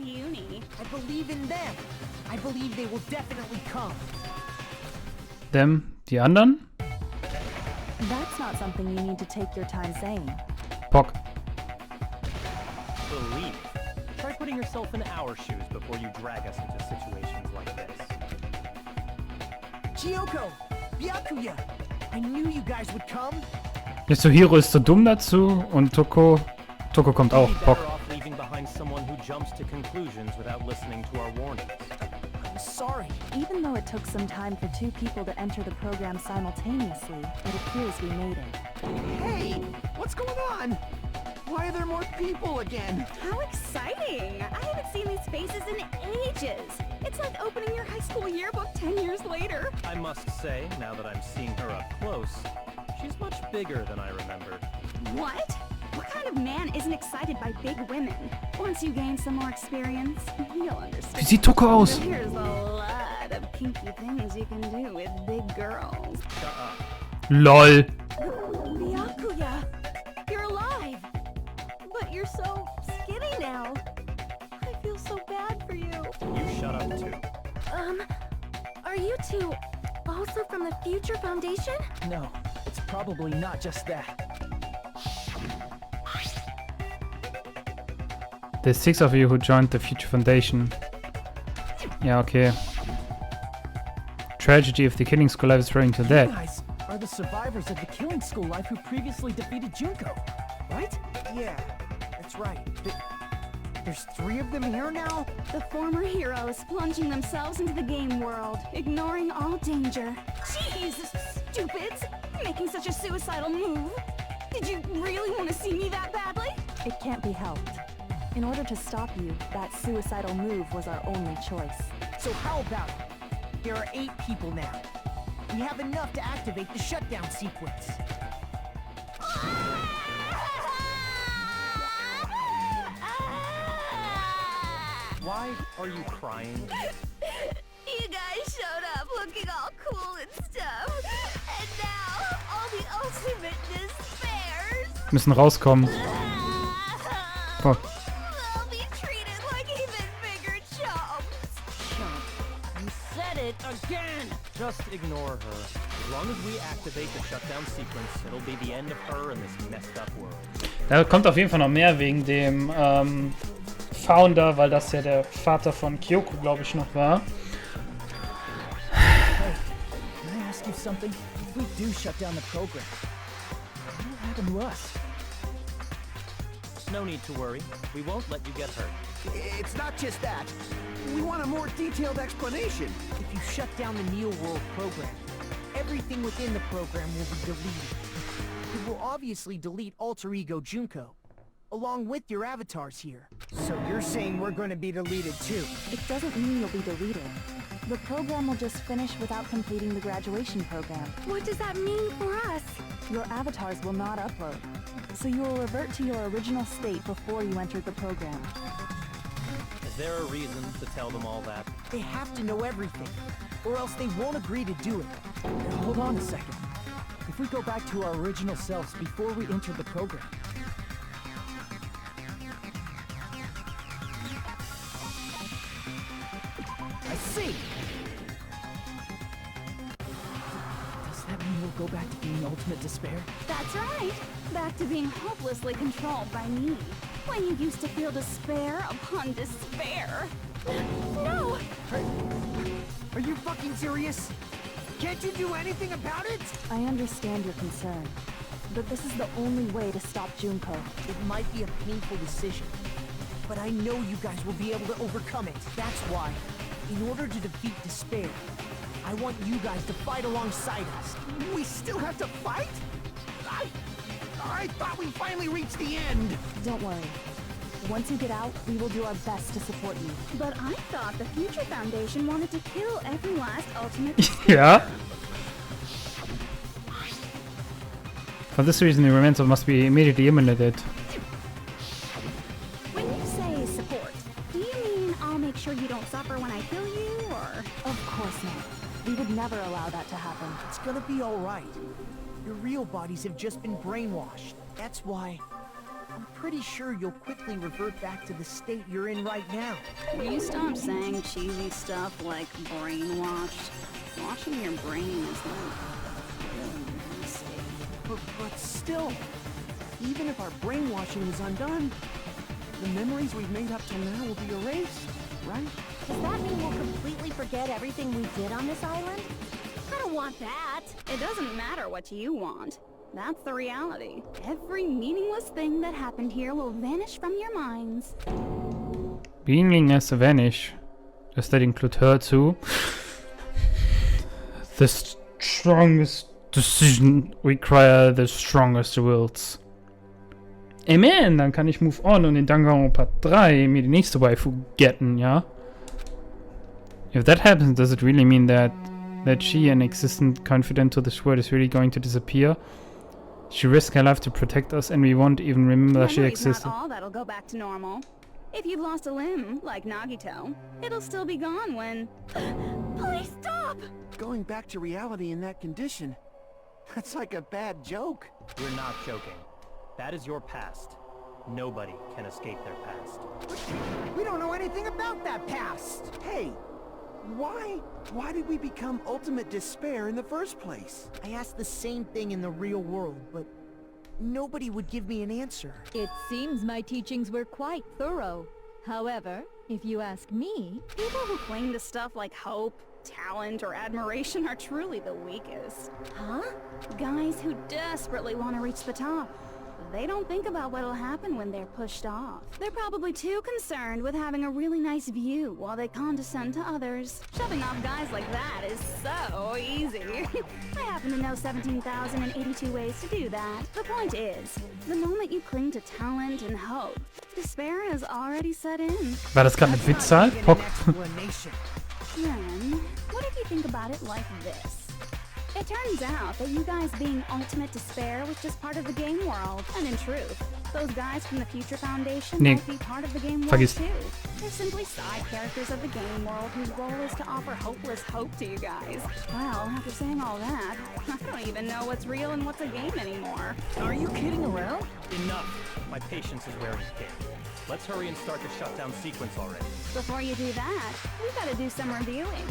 puny. I believe in them. I believe they will definitely come. Them, die anderen? That's not something you need to take your time saying. Pock. Believe. Try putting yourself in our shoes before you drag us into situations like this. Kyoko, Byakuya, I knew you guys would come. Jetzt so Hiro ist so dumm dazu und Toko kommt auch. You'd be Pock. better off leaving behind someone who jumps to conclusions without listening to our warnings. I'm sorry. Even though it took some time for two people to enter the program simultaneously, it appears we made it. Hey, what's going on? Why are there more people again? How exciting! I haven't seen these faces in ages. It's like opening your high school yearbook 10 years later. I must say, now that I'm seeing her up close, she's much bigger than I remembered. What? What kind of man isn't excited by big women? Once you gain some more experience, you'll Wie understand. sieht Toko aus? There's a lot of kinky things you can do with big girls. Shut up. LOL. Byakuya, you're alive. But you're so skinny now. I feel so bad for you. You shut up too. Are you two also from the Future Foundation? No, it's probably not just that. There's 6 of you who joined the Future Foundation. Ja, okay. Tragedy of the Killing School Life is referring to You that. guys are the survivors of the Killing School Life who previously defeated Junko, right? Yeah, that's right. There's 3 of them here now? The former heroes plunging themselves into the game world, ignoring all danger. Jeez, stupids! Making such a suicidal move. Did you really want to see me that badly? It can't be helped. In order to stop you, that suicidal move was our only choice. So how about it? There are 8 people now. We have enough to activate the shutdown sequence. Why are you crying? You guys showed up looking all cool and stuff. And now, all the ultimate despairs. Müssen rauskommen. Pock. They'll be treated like even bigger chumps. You said it again! Just ignore her. As long as we activate the shutdown sequence, it'll be the end of her in this messed up world. Da kommt auf jeden Fall noch mehr wegen dem Founder, weil das ja der Vater von Kyoko, glaube ich, noch war. Hey, can I ask you something? If we do shut down the program, what will happen to us? No need to worry. We won't let you get hurt. It's not just that. We want a more detailed explanation. If you shut down the Neo World program, everything within the program will be deleted. It will obviously delete Alter Ego Junko, along with your avatars here. So you're saying we're going to be deleted too? It doesn't mean you'll be deleted. The program will just finish without completing the graduation program. What does that mean for us? Your avatars will not upload, so you will revert to your original state before you entered the program. Is there a reason to tell them all that? They have to know everything, or else they won't agree to do it. Now, hold on a second. If we go back to our original selves before we enter the program, I see! Does that mean we'll go back to being ultimate despair? That's right. Back to being hopelessly controlled by me. When you used to feel despair upon despair. No! Are you fucking serious? Can't you do anything about it? I understand your concern, but this is the only way to stop Junko. It might be a painful decision, but I know you guys will be able to overcome it. That's why, in order to defeat despair, I want you guys to fight alongside us. We still have to fight? I thought we finally reached the end. Don't worry. Once you get out, we will do our best to support you. But I thought the Future Foundation wanted to kill every last ultimate Ja. For this reason, the remains must be immediately eliminated. When you say support, do you mean I'll make sure you don't suffer when I kill you, or? Of course not. We would never allow that to happen. It's gonna be all right. Your real bodies have just been brainwashed. That's why I'm pretty sure you'll quickly revert back to the state you're in right now. Will you stop saying cheesy stuff like brainwashed? Washing your brain is like a mistake. But still, even if our brainwashing is undone, the memories we've made up till now will be erased, right? Does that mean we'll completely forget everything we did on this island? I don't want that. It doesn't matter what you want. That's the reality. Every meaningless thing that happened here will vanish from your minds. Meaningless vanish. Does that include her too? The strongest decision require the strongest wills. Amen, dann kann ich move on und in Danganronpa 3 mir die nächste Waifu getten, ja? If that happens, does it really mean that she, an existent confidant to this world, is really going to disappear? She risked her life to protect us and we won't even remember she Memory's existed. not all that'll go back to normal. If you've lost a limb, like Nagito, it'll still be gone when... Please stop! Going back to reality in that condition, that's like a bad joke. We're not joking. That is your past. Nobody can escape their past. We don't know anything about that past! Hey, why did we become ultimate despair in the first place? I asked the same thing in the real world, but nobody would give me an answer. It seems my teachings were quite thorough. However, if you ask me, People who cling to stuff like hope, talent, or admiration are truly the weakest. huh? Guys who desperately want to reach the top. They don't think about what'll happen when they're pushed off. They're probably too concerned with having a really nice view while they condescend to others. Shoving off guys like that is so easy. I happen to know 17,082 ways to do that. The point is, the moment you cling to talent and hope, despair has already set in. War das gerade mit Witzzahl? Even Pock. an explanation. Then, what if you think about it like this? It turns out that you guys being ultimate despair was just part of the game world. And in truth, those guys from the Future Foundation Nee. might be part of the game world Vergiss. too. They're simply side characters of the game world whose role is to offer hopeless hope to you guys. Well, after saying all that, I don't even know what's real and what's a game anymore. Are you kidding around? Enough! My patience is wearing thin. Let's hurry and start the shutdown sequence already. Before you do that, we've got to do some reviewing.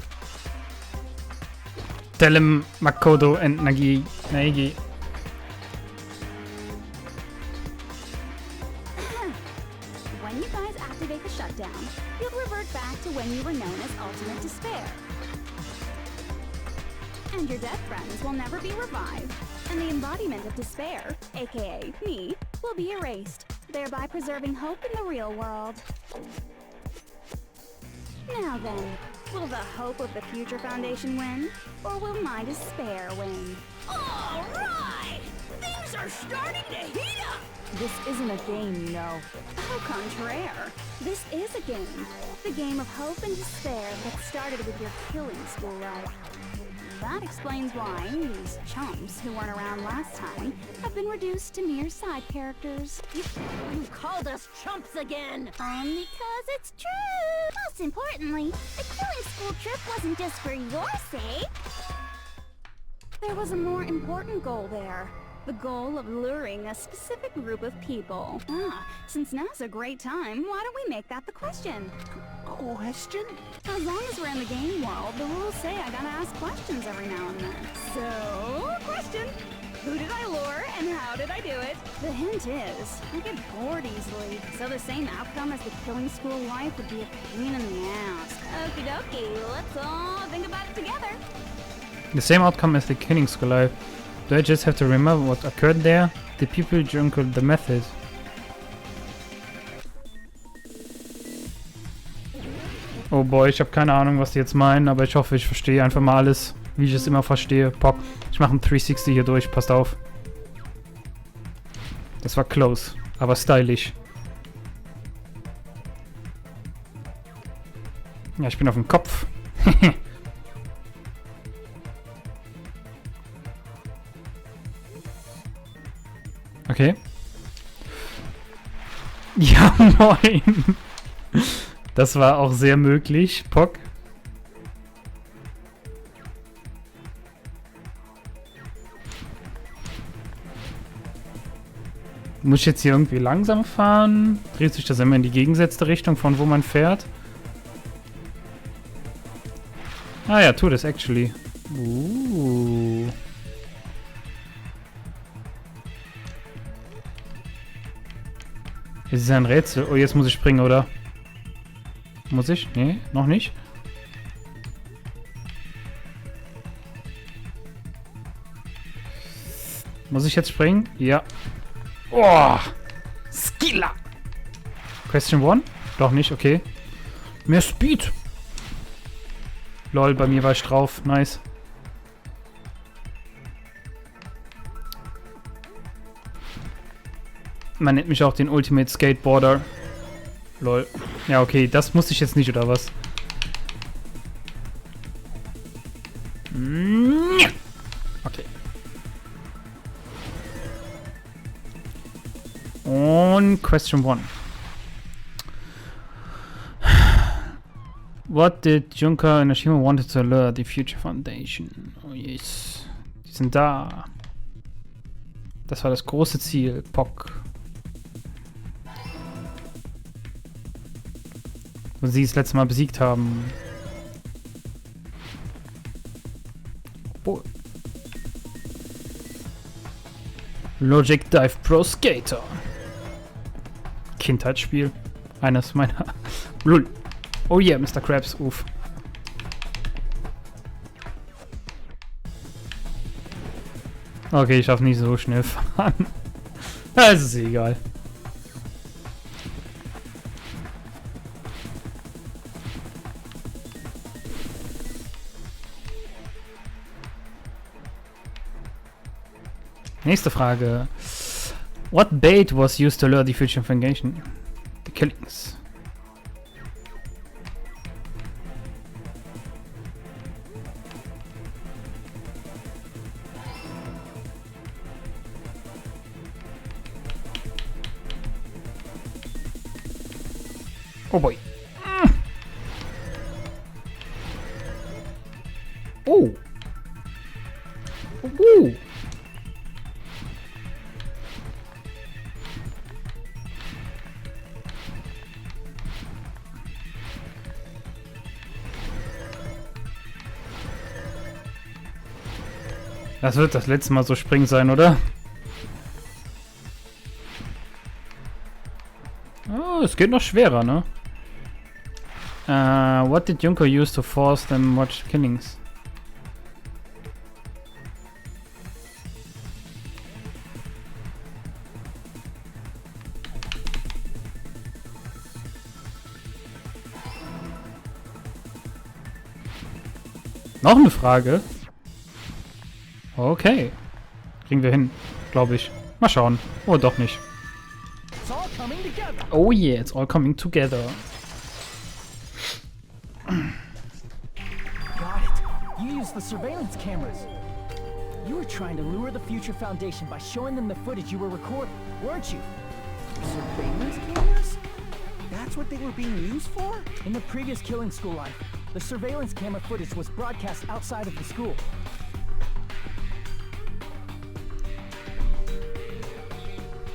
Tell him Makoto and Naegi. When you guys activate the shutdown, you'll revert back to when you were known as Ultimate Despair. And your dead friends will never be revived, and the embodiment of despair, aka me, will be erased, thereby preserving hope in the real world. Now then, will the hope of the Future Foundation win, or will my despair win? All right! Things are starting to heat up! This isn't a game, you know. Au contraire, this is a game. The game of hope and despair that started with your killing school life. That explains why these chumps who weren't around last time have been reduced to mere side characters. You called us chumps again! Because it's true! Most importantly, the killing school trip wasn't just for your sake. There was a more important goal there. The goal of luring a specific group of people. Since now's a great time, why don't we make that the question? Question? As long as we're in the game world, the rules say I gotta ask questions every now and then. So, question. Who did I lure and how did I do it? The hint is, I get bored easily, so the same outcome as the killing school life would be a pain in the ass. Okie dokie, let's all think about it together. The same outcome as the killing school life. Do I just have to remember what occurred there? The people jungled the method. Oh boy, ich habe keine Ahnung, was die jetzt meinen, aber ich hoffe, ich verstehe einfach mal alles, wie ich es immer verstehe. Pock, ich mache einen 360 hier durch, passt auf. Das war close, aber stylisch. Ja, ich bin auf dem Kopf. Okay. Ja, moin. Das war auch sehr möglich, Pock. Muss ich jetzt hier irgendwie langsam fahren? Dreht sich das immer in die gegengesetzte Richtung, von wo man fährt? Ah ja, tut es actually. Es ist ein Rätsel. Oh, jetzt muss ich springen, oder? Muss ich? Nee, noch nicht. Muss ich jetzt springen? Ja. Oh! Skilla! Question 1? Doch nicht, okay. Mehr Speed! Lol, bei mir war ich drauf. Nice. Man nennt mich auch den Ultimate Skateboarder. Lol. Ja, okay, das musste ich jetzt nicht, oder was? Okay. Und Question 1. What did Junker and Ashima wanted to lure the Future Foundation? Oh yes. Die sind da. Das war das große Ziel. Pock. Wo sie das letzte Mal besiegt haben. Obwohl. Logic Dive Pro Skater. Kindheitsspiel. Eines meiner. Lul. Oh yeah, Mr. Krabs. Uff. Okay, ich darf nicht so schnell fahren. Es ist egal. Nächste Frage. What bait was used to lure the Future Foundation? The killings. Oh boy. Oh. Oh. Das wird das letzte Mal so springen sein, oder? Oh, es geht noch schwerer, ne? What did Junko use to force them watch killings? Noch eine Frage? Okay. Kriegen wir hin, glaube ich. Mal schauen. Oh, doch nicht. Oh yeah, it's all coming together. Got it. You used the surveillance cameras. You were trying to lure the Future Foundation by showing them the footage you were recording, weren't you? Surveillance cameras? That's what they were being used for? In the previous killing school life, the surveillance camera footage was broadcast outside of the school.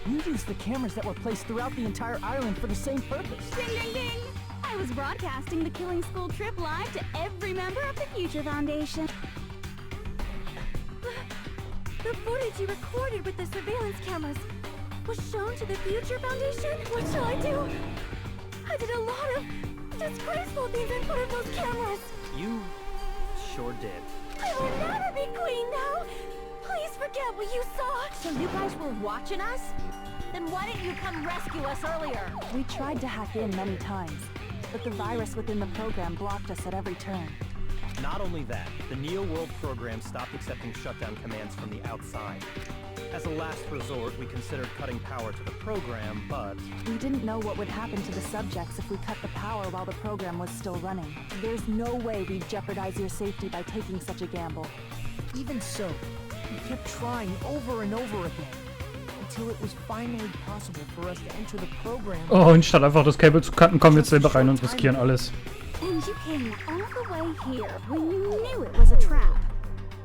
You used the cameras that were placed throughout the entire island for the same purpose. Ding ding ding! I was broadcasting the Killing School trip live to every member of the Future Foundation. The footage you recorded with the surveillance cameras was shown to the Future Foundation? What shall I do? I did a lot of disgraceful things in front of those cameras. You sure did. I will never be queen now. Please forget what you saw. So you guys were watching us? Then why didn't you come rescue us earlier? We tried to hack in many times, but the virus within the program blocked us at every turn. Not only that, the Neo World program stopped accepting shutdown commands from the outside. As a last resort, we considered cutting power to the program, but... We didn't know what would happen to the subjects if we cut the power while the program was still running. There's no way we'd jeopardize your safety by taking such a gamble. Even so, we kept trying over and over again, until it was finally possible for us to enter the program. Oh, und statt einfach das Cable zu cutten, kommen wir jetzt selber rein und riskieren alles. And you came all the way here when you knew it was a trap.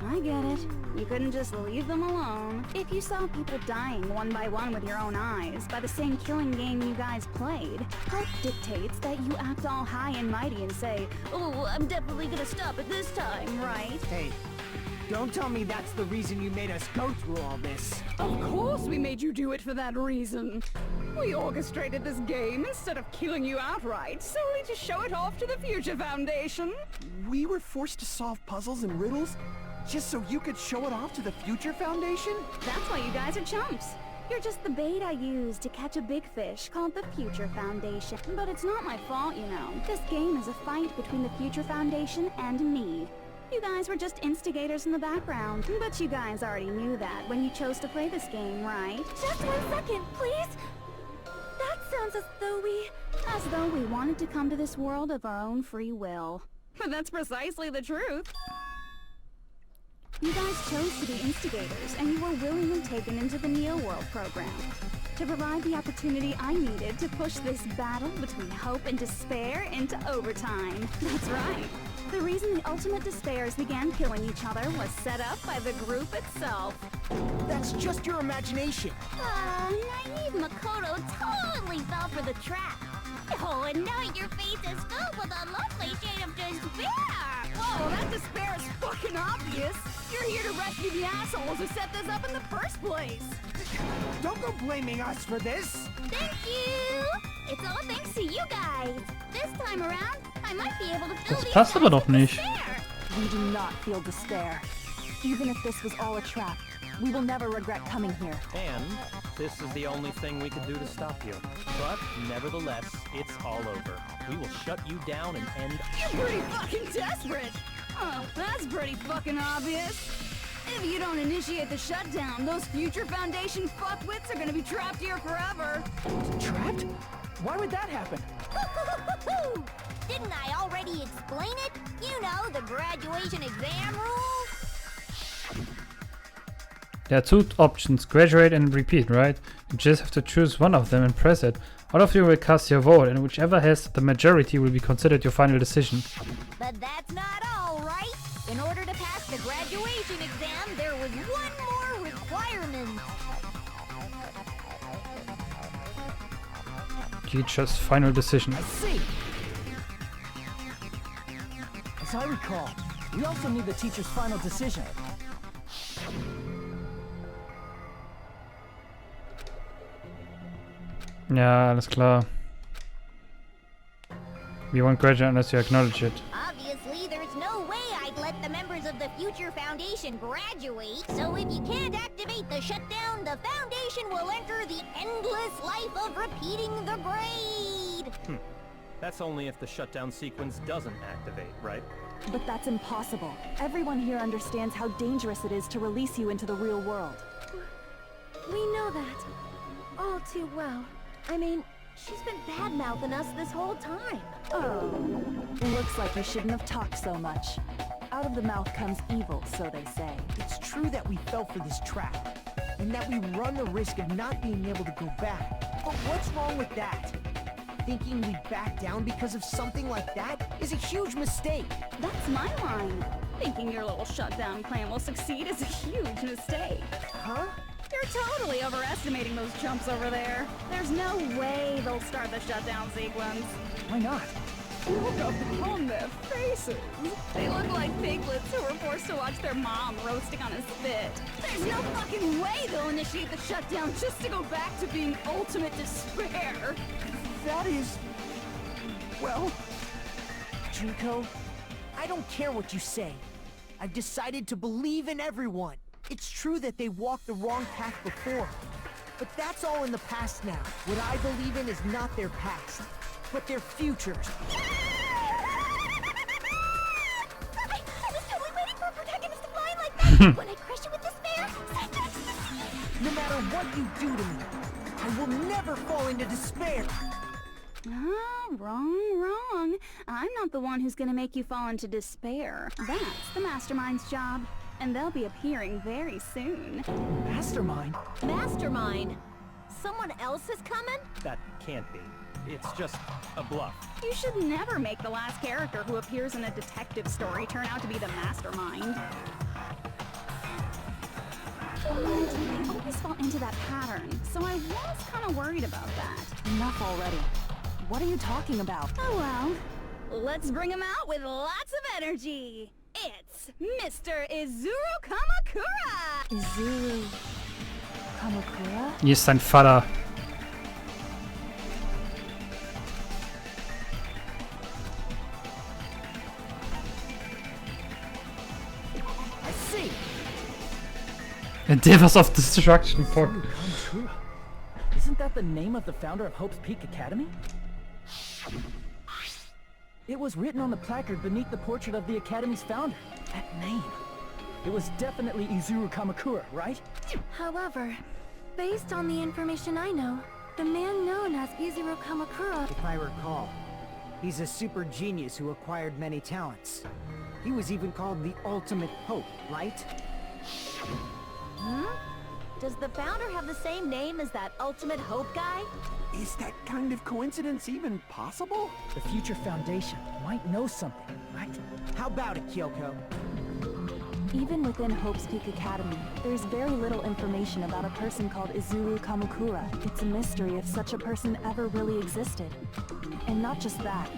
I get it. You couldn't just leave them alone. If you saw people dying one by one with your own eyes by the same killing game you guys played, health dictates that you act all high and mighty and say, "Oh, I'm definitely gonna stop it this time, right?" Hey, don't tell me that's the reason you made us go through all this. Of course we made you do it for that reason. We orchestrated this game instead of killing you outright, solely to show it off to the Future Foundation. We were forced to solve puzzles and riddles just so you could show it off to the Future Foundation? That's why you guys are chumps. You're just the bait I used to catch a big fish called the Future Foundation. But it's not my fault, you know. This game is a fight between the Future Foundation and me. You guys were just instigators in the background. But you guys already knew that when you chose to play this game, right? Just 1 second, please. That sounds as though we... As though we wanted to come to this world of our own free will. But that's precisely the truth. You guys chose to be instigators, and you were willingly taken into the Neo World program to provide the opportunity I needed to push this battle between hope and despair into overtime. That's right. The reason the Ultimate Despairs began killing each other was set up by the group itself. That's just your imagination. Naive Makoto totally fell for the trap. Oh, and now your face is filled with a lovely shade of despair. Whoa, that despair is fucking obvious. You're here to rescue the assholes who set this up in the first place. Don't go blaming us for this. Thank you. It's all thanks to you guys. This time around, I might be able to fill Das these passt aber gaps doch with nicht. despair. We do not feel despair. Even if this was all a trap, we will never regret coming here. And this is the only thing we could do to stop you. But nevertheless, it's all over. We will shut you down and end... You're pretty fucking desperate. Oh, that's pretty fucking obvious. If you don't initiate the shutdown, those Future Foundation fuckwits are gonna be trapped here forever. Trapped? Why would that happen? Didn't I already explain it? You know, the graduation exam rules. There are two options, graduate and repeat, right? You just have to choose one of them and press it. All of you will cast your vote, and whichever has the majority will be considered your final decision. But that's not all, right? In order to pass the graduation exam, there was one more requirement. Teacher's final decision. I see. As I recall, we also need the teacher's final decision. Ja, alles klar. We won't graduate unless you acknowledge it. Obviously, there's no way I'd let the members of the Future Foundation graduate. So if you can't activate the shutdown, the Foundation will enter the endless life of repeating the grade. That's only if the shutdown sequence doesn't activate, right? But that's impossible. Everyone here understands how dangerous it is to release you into the real world. We know that. All too well. I mean, she's been bad-mouthing us this whole time. Oh, it looks like you shouldn't have talked so much. Out of the mouth comes evil, so they say. It's true that we fell for this trap, and that we run the risk of not being able to go back. But what's wrong with that? Thinking we'd back down because of something like that is a huge mistake. That's my line. Thinking your little shutdown plan will succeed is a huge mistake. Huh? You're totally overestimating those chumps over there. There's no way they'll start the shutdown sequence. Why not? Look up on their faces. They look like piglets who were forced to watch their mom roasting on a spit. There's no fucking way they'll initiate the shutdown just to go back to being ultimate despair. That is... well... Junko, I don't care what you say. I've decided to believe in everyone. It's true that they walked the wrong path before, but that's all in the past now. What I believe in is not their past, but their futures. I was totally waiting for a protagonist to fly like that. When I crush you with despair, No matter what you do to me, I will never fall into despair. Ah, wrong. I'm not the one who's gonna make you fall into despair. That's the Mastermind's job. And they'll be appearing very soon. Mastermind? Mastermind. Someone else is coming? That can't be. It's just a bluff. You should never make the last character who appears in a detective story turn out to be the Mastermind. I always fall into that pattern, so I was kind of worried about that. Enough already. What are you talking about? Oh well. Let's bring him out with lots of energy. It's Mr. Izuru Kamakura! Izuru Kamakura? Hier ist sein Vater. I see. Der was auf Destruction Point. Kamakura. Isn't that the name of the founder of Hope's Peak Academy? It was written on the placard beneath the portrait of the Academy's founder. That name. It was definitely Izuru Kamakura, right? However, based on the information I know, the man known as Izuru Kamakura... If I recall, he's a super genius who acquired many talents. He was even called the Ultimate Hope, right? Does the founder have the same name as that Ultimate Hope guy? Is that kind of coincidence even possible? The Future Foundation might know something, right? How about it, Kyoko? Even within Hope's Peak Academy, there's very little information about a person called Izuru Kamakura. It's a mystery if such a person ever really existed. And not just that,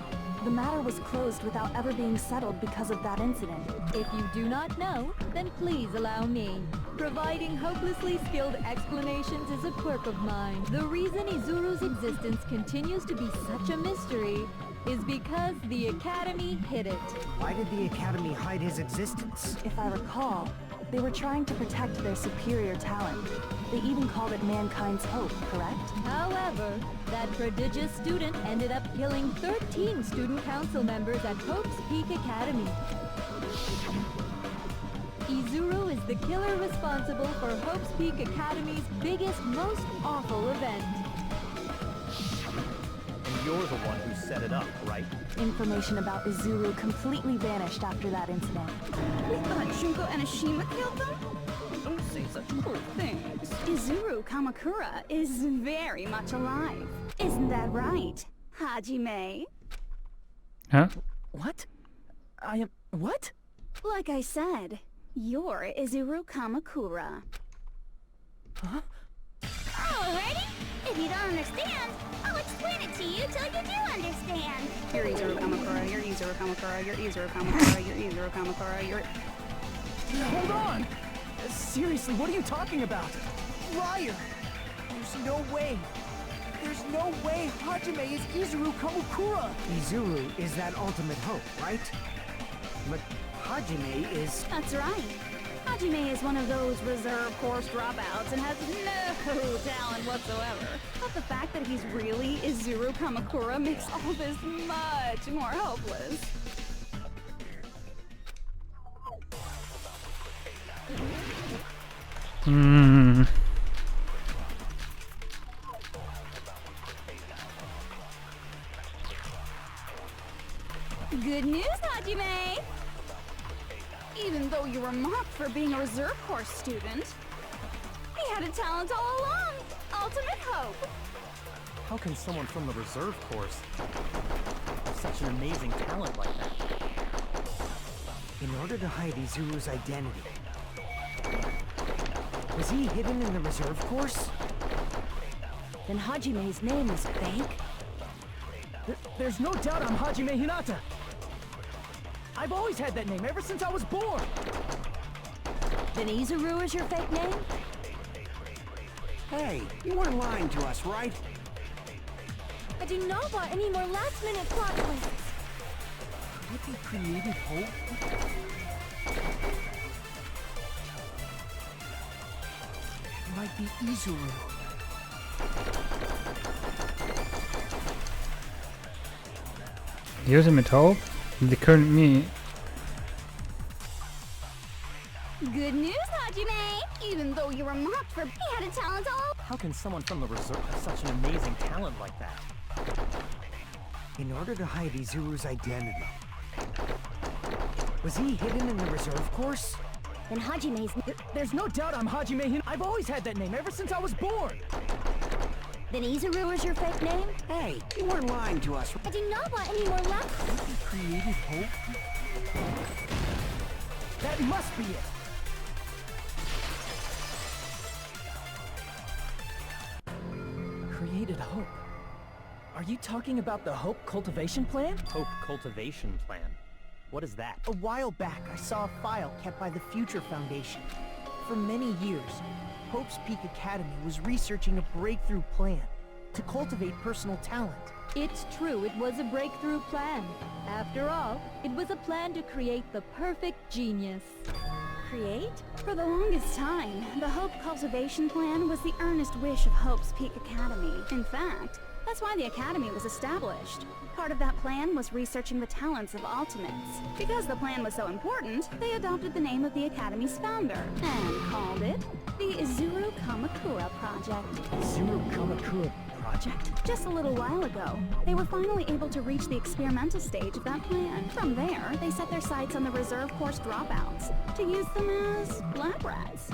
the matter was closed without ever being settled because of that incident. If you do not know, then please allow me. Providing hopelessly skilled explanations is a quirk of mine. The reason Izuru's existence continues to be such a mystery is because the Academy hid it. Why did the Academy hide his existence? If I recall, they were trying to protect their superior talent. They even called it mankind's hope, correct? However, that prodigious student ended up killing 13 student council members at Hope's Peak Academy. Izuru is the killer responsible for Hope's Peak Academy's biggest, most awful event. And you're the one who set it up, right? Information about Izuru completely vanished after that incident. We thought Junko and Ashima killed them? Don't say such cruel things. Izuru Kamakura is very much alive. Isn't that right, Hajime? Huh? What? I am... what? Like I said, you're Izuru Kamakura. Huh? Alrighty. If you don't understand, I'll explain it to you till you do understand. You're Izuru Kamakura, you're Izuru Kamakura, you're Izuru Kamakura, you're Izuru Kamakura, you're... Hold on! Seriously, what are you talking about? Liar! There's no way! There's no way Hajime is Izuru Kamakura! Izuru is that ultimate hope, right? But Hajime is... That's right. Hajime is one of those reserve course dropouts and has no talent whatsoever. But the fact that he's really Izuru Kamakura makes all this much more hopeless. Good news, Hajime! Even though you were mocked for being a reserve course student, he had a talent all along! Ultimate hope! How can someone from the reserve course have such an amazing talent like that? In order to hide Izuru's identity. Was he hidden in the reserve course? Then Hajime's name is fake? There's no doubt I'm Hajime Hinata! I've always had that name ever since I was born! Then Izuru is your fake name? Hey, you weren't lying to us, right? I do not want any more last-minute plot twists. Could it be created hope? It might be Izuru. The ultimate hope? The current me. Good news, Hajime! Even though you were mocked for he had a talent all... How can someone from the reserve have such an amazing talent like that? In order to hide Izuru's identity. Was he hidden in the reserve course? Then Hajime's... There's no doubt I'm Hajime Hinata. I've always had that name ever since I was born! Then Izuru is your fake name? Hey, you weren't lying to us. I do not want any more last... Created hope? That must be it! Defeated Hope. Are you talking about the Hope Cultivation Plan? Hope Cultivation Plan. What is that? A while back, I saw a file kept by the Future Foundation. For many years, Hope's Peak Academy was researching a breakthrough plan to cultivate personal talent. It's true, it was a breakthrough plan. After all, it was a plan to create the perfect genius. Create? For the longest time, the Hope Cultivation Plan was the earnest wish of Hope's Peak Academy. In fact, that's why the Academy was established. Part of that plan was researching the talents of Ultimates. Because the plan was so important, they adopted the name of the Academy's founder and called it the Izuru Kamakura Project. Izuru Kamakura Project? Just a little while ago, they were finally able to reach the experimental stage of that plan. From there, they set their sights on the reserve course dropouts to use them as lab rats.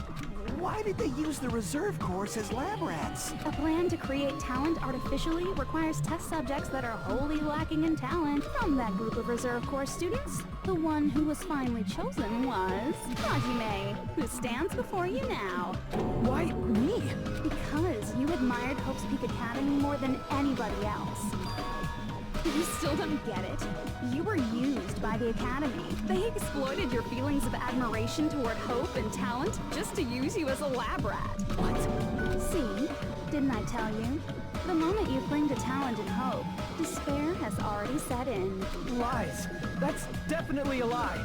Why did they use the reserve course as lab rats? A plan to create talent artificially requires test subjects that are wholly lacking in talent. From that group of reserve course students, the one who was finally chosen was Hajime, who stands before you now. Why me? Because you admired Hope's Peak Academy more than anybody else. You still don't get it? You were used by the Academy. They exploited your feelings of admiration toward hope and talent just to use you as a lab rat. What? See? Didn't I tell you? The moment you cling to talent and hope, despair has already set in. Lies. That's definitely a lie.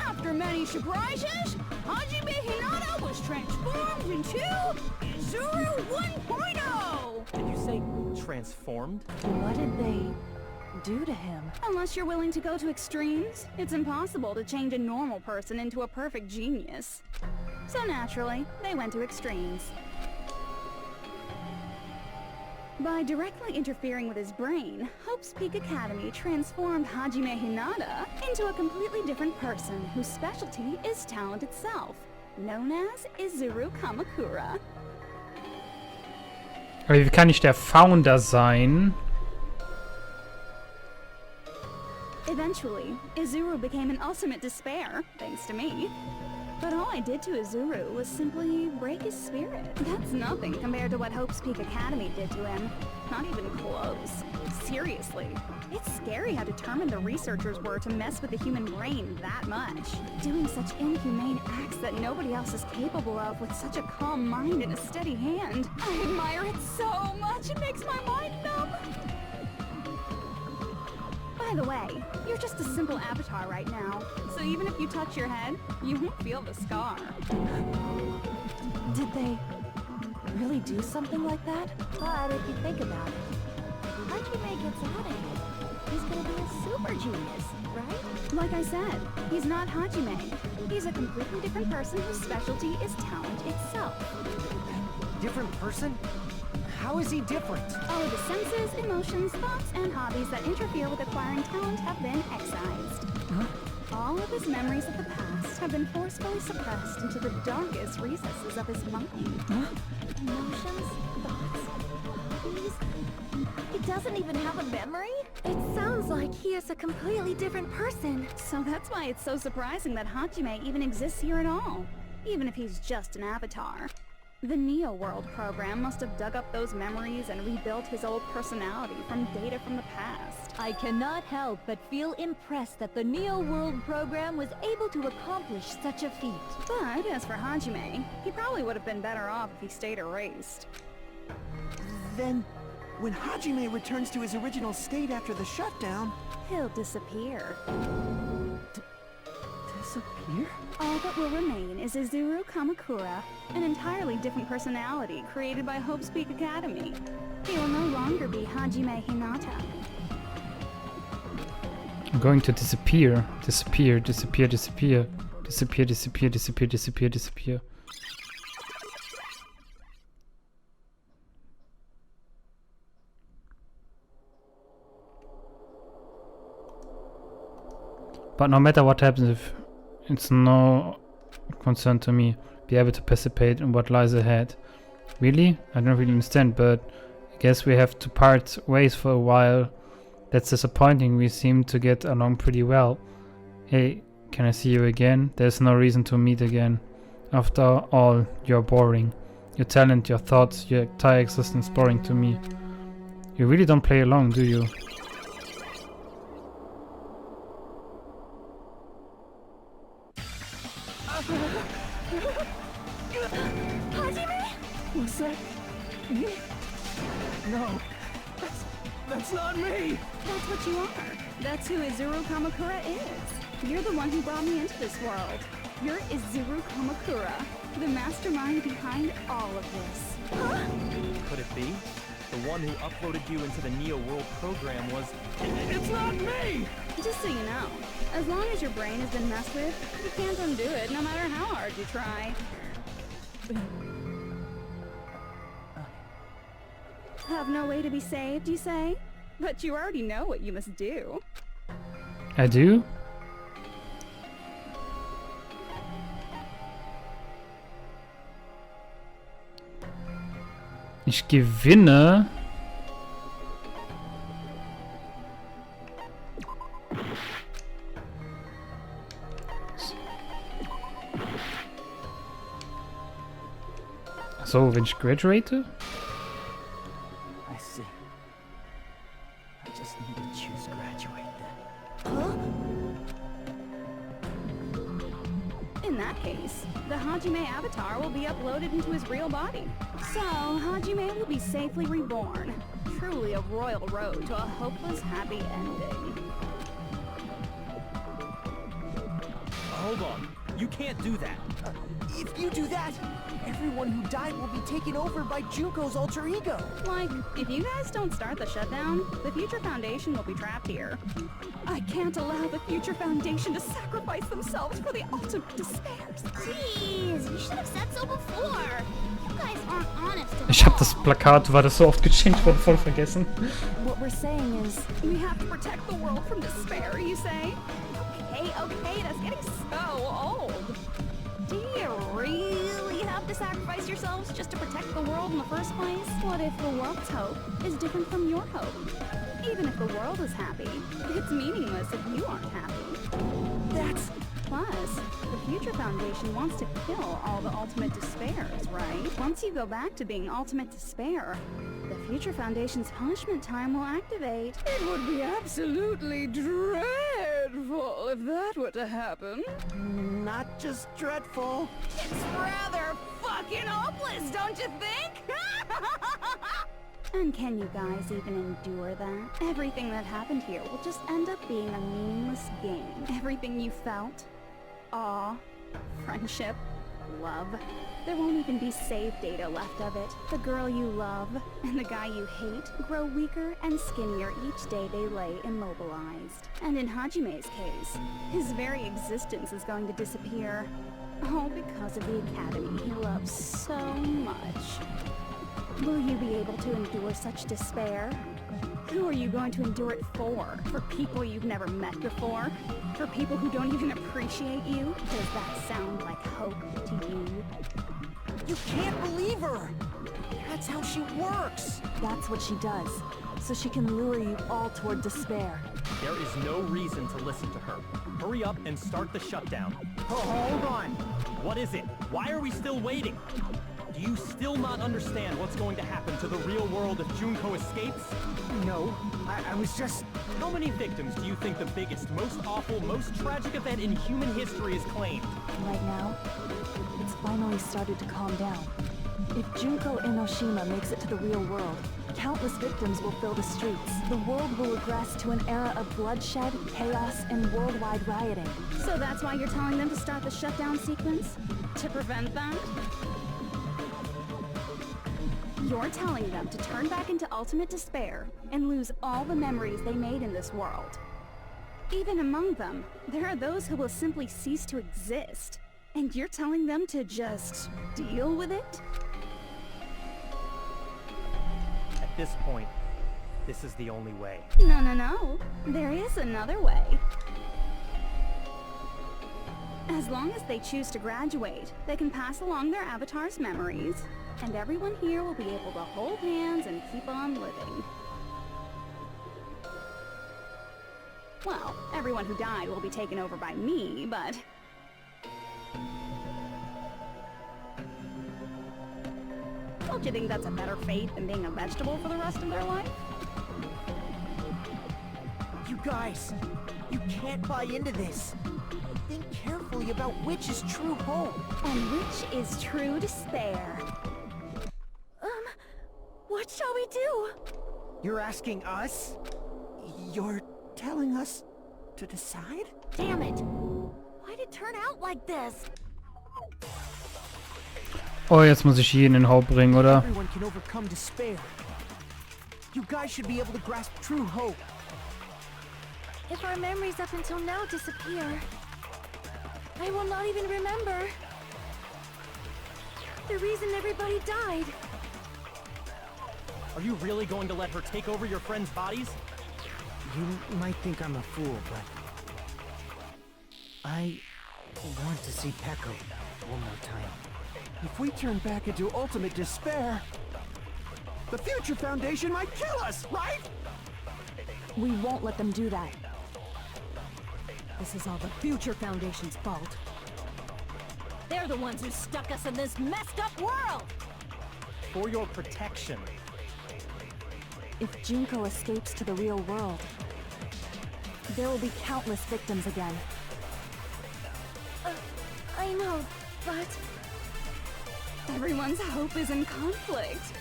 After many surprises, Hajime Hinata was transformed into Izuru 1.0! Did you say transformed? What did they do to him? Unless you're willing to go to extremes, it's impossible to change a normal person into a perfect genius. So naturally, they went to extremes. By directly interfering with his brain, Hope's Peak Academy transformed Hajime Hinata into a completely different person whose specialty is talent itself, known as Izuru Kamakura. Aber wie kann ich der Founder sein? Eventually, Izuru became an ultimate despair, thanks to me. But all I did to Izuru was simply break his spirit. That's nothing compared to what Hope's Peak Academy did to him. Not even close. Seriously. It's scary how determined the researchers were to mess with the human brain that much. Doing such inhumane acts that nobody else is capable of with such a calm mind and a steady hand. I admire it so much, it makes my mind numb. By the way, you're just a simple avatar right now, so even if you touch your head, you won't feel the scar. Did they really do something like that? But if you think about it, Hajime gets out of it. He's gonna be a super genius, right? Like I said, he's not Hajime. He's a completely different person whose specialty is talent itself. Different person? How is he different? All of his senses, emotions, thoughts, and hobbies that interfere with acquiring talent have been excised. Huh? All of his memories of the past have been forcefully suppressed into the darkest recesses of his mind. Huh? Emotions, thoughts, hobbies. He doesn't even have a memory? It sounds like he is a completely different person. So that's why it's so surprising that Hajime even exists here at all, even if he's just an avatar. The Neo World program must have dug up those memories and rebuilt his old personality from data from the past. I cannot help but feel impressed that the Neo World program was able to accomplish such a feat. But as for Hajime, he probably would have been better off if he stayed erased. Then, when Hajime returns to his original state after the shutdown... He'll disappear. Disappear? All that will remain is Izuru Kamakura, an entirely different personality created by Hope's Peak Academy. He will no longer be Hajime Hinata. I'm going to disappear. Disappear, disappear, disappear. Disappear, disappear, disappear, disappear, disappear. But no matter what happens, if it's no concern to me, be able to participate in what lies ahead. Really? I don't really understand, but I guess we have to part ways for a while. That's disappointing, we seem to get along pretty well. Hey, can I see you again? There's no reason to meet again. After all, you're boring. Your talent, your thoughts, your entire existence boring to me. You really don't play along, do you? What's that? Me? No. That's not me! That's what you are. That's who Izuru Kamakura is. You're the one who brought me into this world. You're Izuru Kamakura, the mastermind behind all of this. Huh? Could it be? The one who uploaded you into the Neo World program was... It's not me! Just so you know, as long as your brain has been messed with, you can't undo it no matter how hard you try. Have no way to be saved, you say? But you already know what you must do. I do? Ich gewinne. So, wenn ich graduate? I see. I just need to choose graduate then. In that case, the Hajime avatar will be uploaded into his real body. So, Hajime will be safely reborn. Truly a royal road to a hopeless, happy ending. Hold on. You can't do that. If you do that, everyone who died will be taken over by Junko's alter ego. Like, if you guys don't start the shutdown, the Future Foundation will be trapped here. I can't allow the Future Foundation to sacrifice themselves for the ultimate despairs. Jeez, you should have said so before. You guys aren't honest at Ich hab all. das Plakat, weil das so oft gechanged wurde, voll vergessen. What we're saying is, We have to protect the world from despair, you say? Okay, that's getting so old. Do you really have to sacrifice yourselves just to protect the world in the first place? What if the world's hope is different from your hope? Even if the world is happy, it's meaningless if you aren't happy. That's... Plus, the Future Foundation wants to kill all the ultimate despairs, right? Once you go back to being ultimate despair, the Future Foundation's punishment time will activate. It would be absolutely dreadful if that were to happen. not just dreadful. It's rather fucking hopeless, don't you think? And can you guys even endure that? Everything that happened here will just end up being a meaningless game. Everything you felt, awe, friendship, love. There won't even be save data left of it. The girl you love and the guy you hate grow weaker and skinnier each day they lay immobilized. And in Hajime's case, his very existence is going to disappear. All because of the academy he loves so much. Will you be able to endure such despair? Who are you going to endure it for? For people you've never met before? For people who don't even appreciate you? Does that sound like hope to you? You can't believe her! That's how she works! that's what she does. So she can lure you all toward despair. There is no reason to listen to her. Hurry up and start the shutdown. Hold on. What is it? Why are we still waiting? Do you still not understand what's going to happen to the real world if Junko escapes? No, I was just... How many victims do you think the biggest, most awful, most tragic event in human history has claimed? Right now, it's finally started to calm down. If Junko Enoshima makes it to the real world, countless victims will fill the streets. The world will regress to an era of bloodshed, chaos, and worldwide rioting. So that's why you're telling them to start the shutdown sequence? To prevent that? You're telling them to turn back into ultimate despair and lose all the memories they made in this world. Even among them, there are those who will simply cease to exist. And you're telling them to just deal with it? At this point, this is the only way. No. There is another way. As long as they choose to graduate, they can pass along their avatar's memories, and everyone here will be able to hold hands and keep on living. Well, everyone who died will be taken over by me, but... Don't you think that's a better fate than being a vegetable for the rest of their life? You guys, you can't buy into this. Think carefully about which is true hope. And which is true despair. What shall we do? You're asking us? You're telling us to decide? Damn it! Why'd it turn out like this? Oh, jetzt muss ich jeden in Hope bringen, oder? Everyone can overcome despair. You guys should be able to grasp true hope. If our memories up until now disappear, I will not even remember the reason everybody died. Are you really going to let her take over your friends' bodies? You might think I'm a fool, but I want to see Peko one more time. If we turn back into ultimate despair, the Future Foundation might kill us, right? We won't let them do that. This is all the Future Foundation's fault. They're the ones who stuck us in this messed up world! For your protection. If Junko escapes to the real world, there will be countless victims again. I know, but... Everyone's hope is in conflict.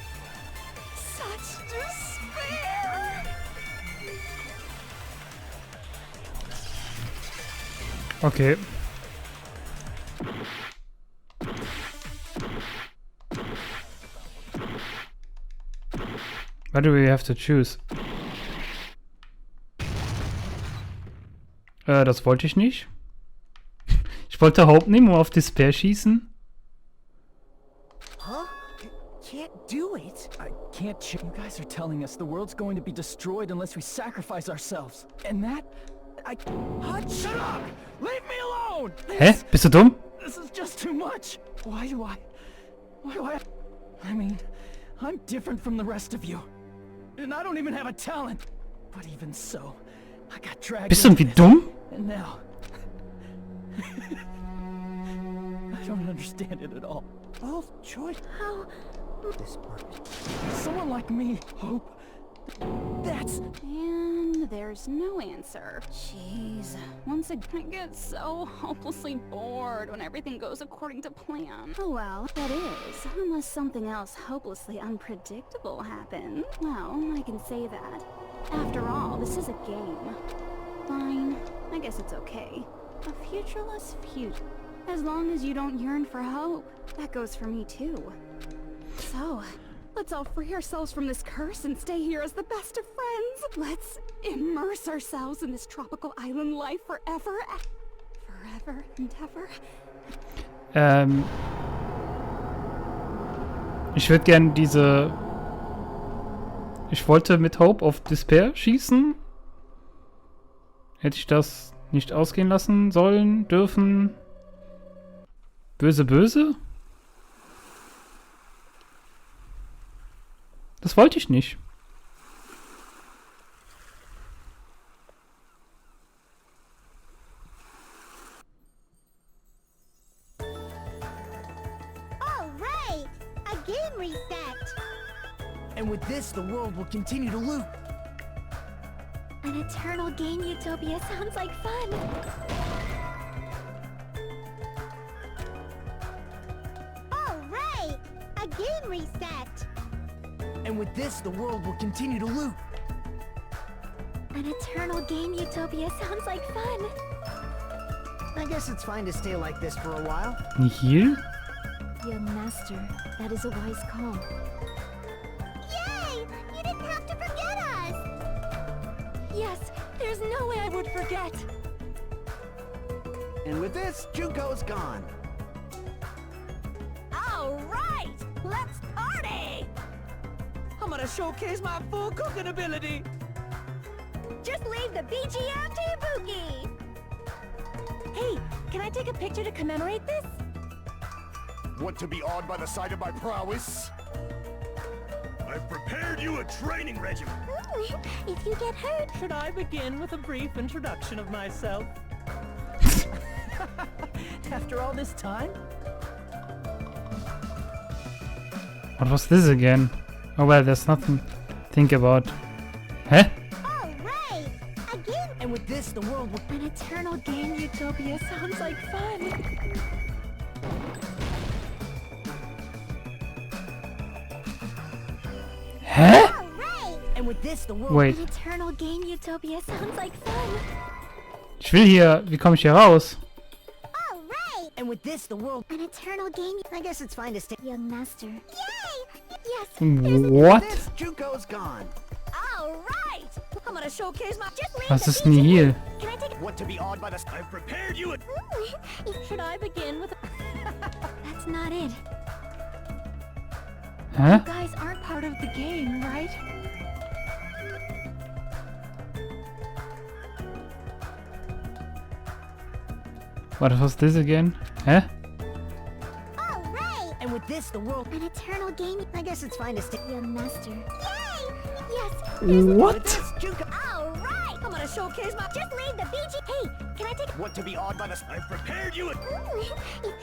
Such despair! Okay. What do we have to choose? Das wollte ich nicht. Ich wollte Hope nehmen, um auf Despair schießen. Huh? Can't do it. I can't You guys are telling us the world's going to be destroyed unless we sacrifice ourselves. And that... Shut up! Leave me alone! Hä? Bist du dumm? This is just too much. Why do I... I mean, I'm different from the rest of you. And I don't even have a talent. But even so, I got dragged Bist du into irgendwie this. dumm? And now... I don't understand it at all. Both choice. How... This part. Someone like me, Hope. That's... And there's no answer. Jeez. Once again, I get so hopelessly bored when everything goes according to plan. Oh well, that is, unless something else hopelessly unpredictable happens. Well, I can say that. After all, this is a game. Fine. I guess it's okay. A futureless future. As long as you don't yearn for hope. That goes for me too. So, let's all free ourselves from this curse and stay here as the best of friends. Let's immerse ourselves in this tropical island life forever and ever. Ich würde gern diese... Ich wollte mit Hope auf Despair schießen. Hätte ich das nicht ausgehen lassen sollen, dürfen? Böse, böse? Das wollte ich nicht. All right! A game reset! And with this, the world will continue to loop. An eternal game utopia sounds like fun. All right! A game reset! And with this, the world will continue to loop. An eternal game utopia sounds like fun. I guess it's fine to stay like this for a while. Hier? Young master, that is a wise call. Yay! You didn't have to forget us! Yes, there's no way I would forget. And with this, Junko's gone. All right! Let's party! I'm gonna showcase my full cooking ability. Just leave the BGM to Ibuki! Hey, can I take a picture to commemorate this? Want to be awed by the sight of my prowess? I've prepared you a training regimen. If you get hurt... Should I begin with a brief introduction of myself? After all this time? What was this again? Oh well, there's nothing to think about. Hä? Alright! Again! And with this, the world will... An eternal game utopia sounds like fun. Hä? Alright! And with this, the world... Wait, An eternal game utopia sounds like fun. ich will hier... Wie komme ich hier raus? Alright! And with this, the world... An eternal game... I guess it's fine to stay... Young master. Yay! Yes! What? This Junko's gone. Alright! I'm gonna showcase my... Just leave Was the ist denn hier? Can I take What to be awed by the... I've prepared you a... Should I begin with... That's not it. Hä? You guys aren't part of the game, right? What was this again? Hä? Alright! And with this, the world... An eternal game... I guess it's fine to stay... Young master. Yay! Yes! What? This Junko... Alright! I'm gonna showcase my... Just leave the BG... Hey! Can I take... What to be awed by the... I've prepared you a...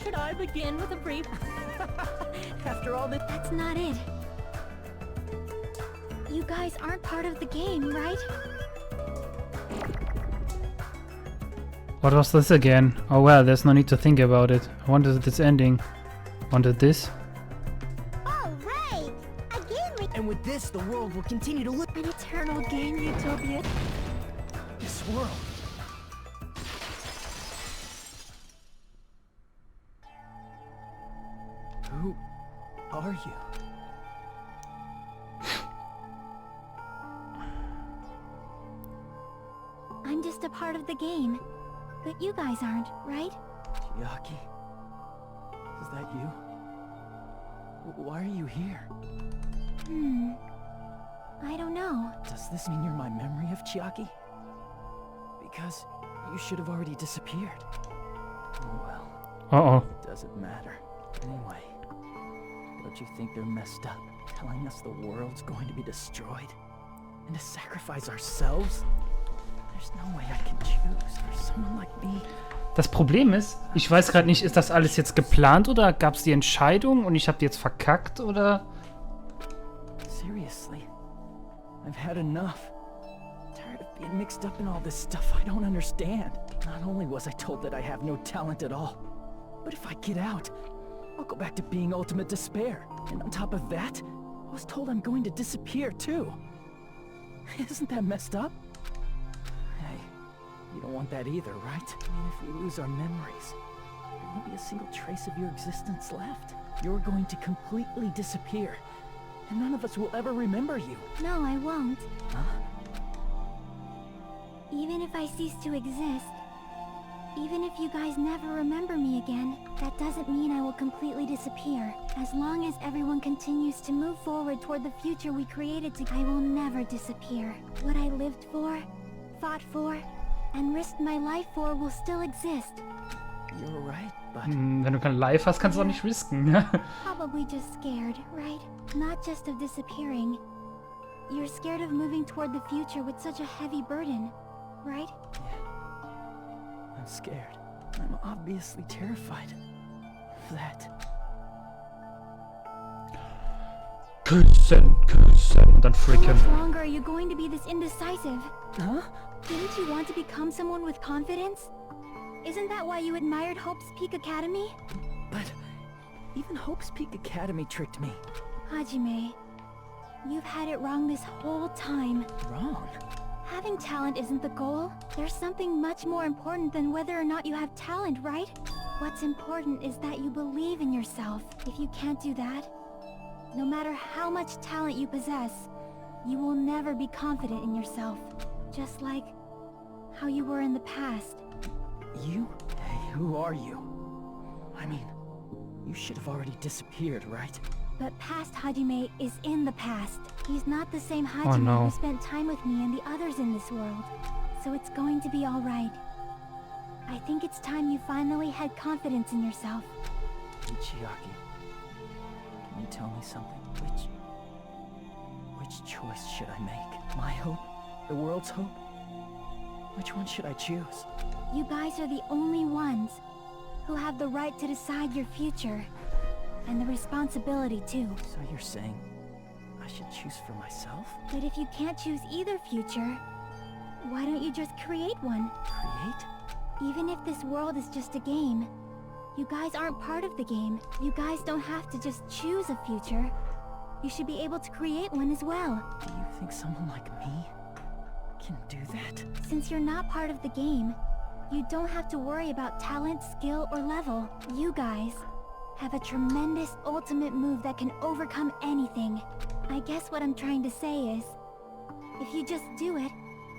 Should I begin with a brief... After all this... That's not it. You guys aren't part of the game, right? What was this again? Oh well, there's no need to think about it. I wanted this ending. Wanted this? Alright! Again we... And with this, the world will continue to look... An eternal game utopia. This world... Who are you? I'm just a part of the game. But you guys aren't, right? Chiaki? Is that you? Why are you here? I don't know. Does this mean you're my memory of Chiaki? Because you should have already disappeared. Oh well, Uh-oh. it doesn't matter. Anyway, don't you think they're messed up, telling us the world's going to be destroyed? And to sacrifice ourselves? There's no way I can choose for someone like me. Das Problem ist, ich weiß gerade nicht, ist das alles jetzt geplant oder gab es die Entscheidung und ich habe die jetzt verkackt oder... Seriously, I've had enough. Tired of being mixed up in all this stuff I don't understand. Not only was I told that I have no talent at all, but if I get out, I'll go back to being ultimate despair. And on top of that, I was told I'm going to disappear too. Isn't that messed up? Hey, you don't want that either, right? I mean, if we lose our memories, there won't be a single trace of your existence left. You're going to completely disappear. And none of us will ever remember you. No, I won't. Huh? Even if I cease to exist, even if you guys never remember me again, that doesn't mean I will completely disappear. As long as everyone continues to move forward toward the future we created I will never disappear. What I lived for, fought for, and risked my life for will still exist. You're right, but... Wenn du kein Live hast, kannst du auch nicht risken. Probably just scared, right? Not just of disappearing. You're scared of moving toward the future with such a heavy burden, right? Yeah. I'm scared. I'm obviously terrified of that. Küssen und dann How freaken. much longer are you going to be this indecisive? Huh? Didn't you want to become someone with confidence? Isn't that why you admired Hope's Peak Academy? But even Hope's Peak Academy tricked me. Hajime, you've had it wrong this whole time. Wrong? Having talent isn't the goal. There's something much more important than whether or not you have talent, right? What's important is that you believe in yourself. If you can't do that, no matter how much talent you possess, you will never be confident in yourself. Just like how you were in the past. You? Hey, who are you? I mean, you should have already disappeared, right? But past Hajime is in the past. He's not the same Hajime no. who spent time with me and the others in this world. So it's going to be alright. I think it's time you finally had confidence in yourself. Hey, Chiaki, can you tell me something? Which choice should I make? My hope? The world's hope? Which one should I choose? You guys are the only ones who have the right to decide your future. And the responsibility too. So you're saying I should choose for myself? But if you can't choose either future, why don't you just create one? Create? Even if this world is just a game, you guys aren't part of the game. You guys don't have to just choose a future. You should be able to create one as well. Do you think someone like me can do that? Since you're not part of the game, you don't have to worry about talent, skill, or level. You guys have a tremendous ultimate move that can overcome anything. I guess what I'm trying to say is, if you just do it,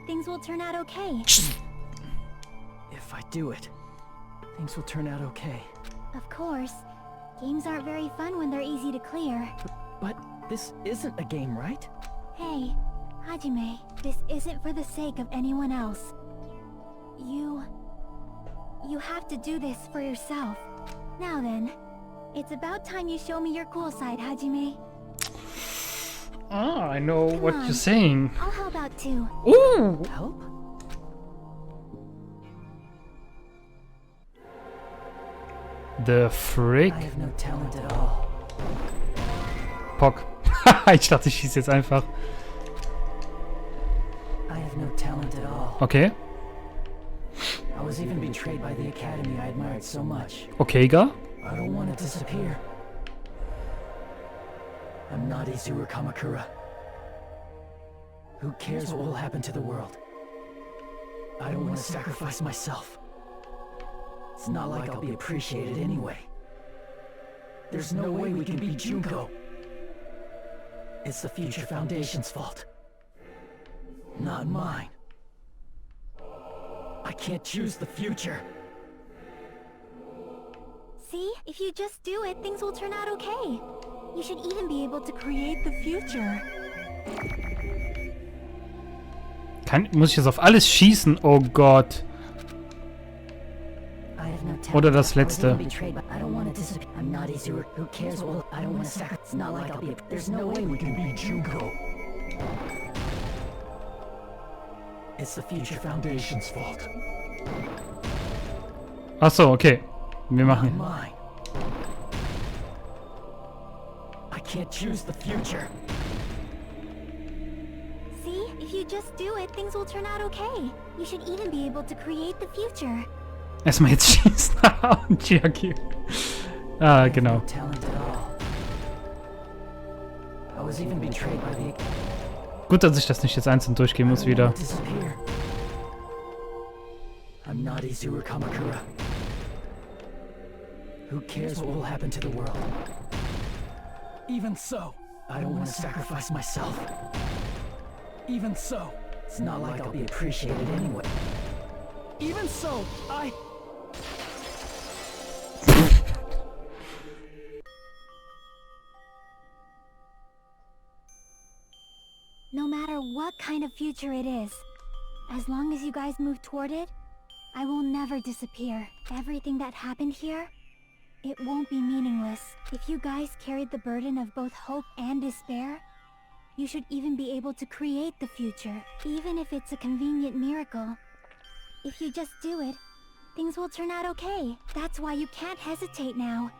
things will turn out okay. If I do it, things will turn out okay. Of course, games aren't very fun when they're easy to clear. But this isn't a game, right? Hey, Hajime, this isn't for the sake of anyone else. You have to do this for yourself. Now then, it's about time you show me your cool side, Hajime. Ah, I know Come what on. you're saying. I'll help out too. Ooh! Help? The frick? I have no talent at all. Pock. Ich dachte, ich schieße jetzt einfach. I have no talent at all. Okay. I was even betrayed by the academy I admired so much. Okay, gar. I don't want to disappear. I'm not Izuru Kamakura. Who cares what will happen to the world? I don't want to sacrifice myself. It's not like I'll be appreciated anyway. There's no way we can beat Junko. It's the Future Foundation's fault. Not mine. I can't choose the future. See? If you just do it, things will turn out okay. You should even be able to create the future. Muss ich jetzt auf alles schießen? Oh Gott. I have no talent. Oder das I was letzte. even betrayed, but I don't want to disappear. I'm not Izuru. Who cares? Well, I don't want to sacrifice. It's not like I'll be. There's no way we can beat Junko. It's the Future Foundation's fault. Ach so, okay. Wir Not machen. mine. I can't choose the future. See? If you just do it, things will turn out okay. You should even be able to create the future. Erstmal jetzt schießen. Und Chiaki. Ah, genau. No talent at all. I was even betrayed by the. Gut, dass ich das nicht jetzt einzeln durchgehen muss wieder. Disappear. I'm not Izuru Kamakura. Who cares what will happen to the world? Even so, I don't want to sacrifice myself. Even so, it's not like I'll be appreciated anyway. Even so, No matter what kind of future it is, as long as you guys move toward it, I will never disappear. Everything that happened here, it won't be meaningless. If you guys carried the burden of both hope and despair, you should even be able to create the future, even if it's a convenient miracle. If you just do it, things will turn out okay. That's why you can't hesitate now.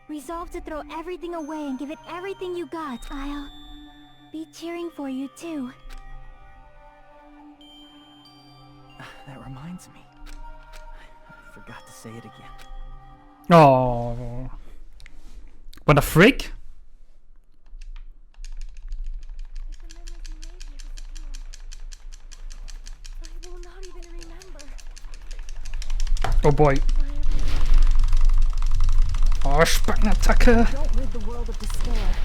Resolve to throw everything away and give it everything you got. I'll be cheering for you too. That reminds me. I forgot to say it again. Oh. What the frick? Oh boy. Oh, Spackenattacke. Don't rid the world of despair.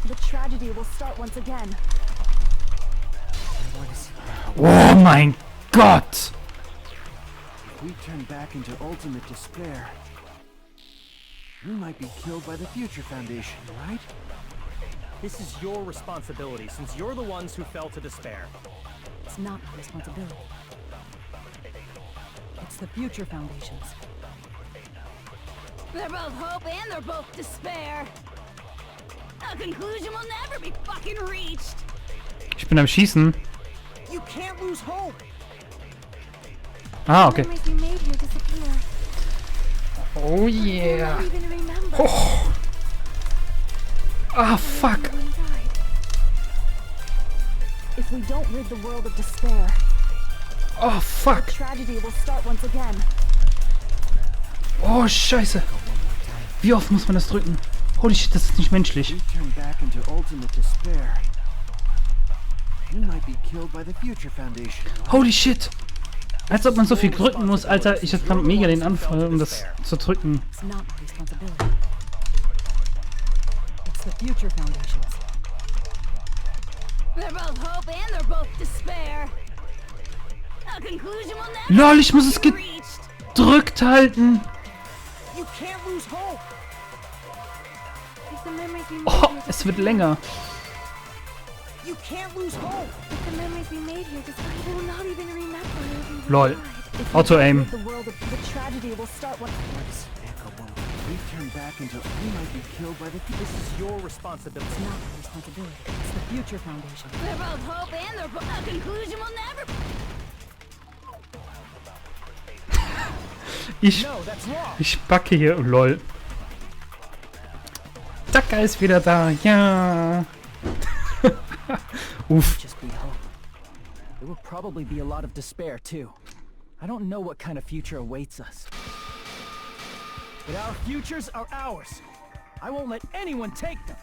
The tragedy will start once again. Oh mein Gott. If we turn back into ultimate despair, we might be killed by the Future Foundation, right? This is your responsibility, since you're the ones who fell to despair. It's not my responsibility. It's the Future Foundation's. They're both hope and they're both despair. A conclusion will never be fucking reached. Ich bin am Schießen. You can't lose hope. Ah, okay. Memories you made here disappear. Oh yeah. Oh. Ah, fuck. If we don't rid the world of despair, Oh, fuck. tragedy will start once again. Oh, scheiße. Wie oft muss man das drücken? Holy shit, das ist nicht menschlich. We turn back into ultimate despair. We might be killed by the Future Foundation. Holy shit. Als ob man so viel drücken muss, Alter. Ich hab grad mega den Anfall, um das zu drücken. It's not my responsibility. It's the Future Foundation's. They're both hope and they're both despair. A conclusion will never Lol, ich muss es be reached. gedrückt halten. You can't lose hope! If the memories we made Oh, here es wird länger. You can't lose hope! if the memories we made here just we will not even remember if we Lol. died. Auto-Aim. The world of the tragedy will start once. We turn back into. We might be killed by the. This is your responsibility. It's not my responsibility. It's the Future Foundation. They're both hope and they're both. A conclusion will never. No, that's wrong! Ich backe hier. Lol. Daka ist wieder da. Ja. Uff. Just be hope. There will probably be a lot of despair, too. I don't know what kind of future awaits us. But our futures are ours. I won't let anyone take them.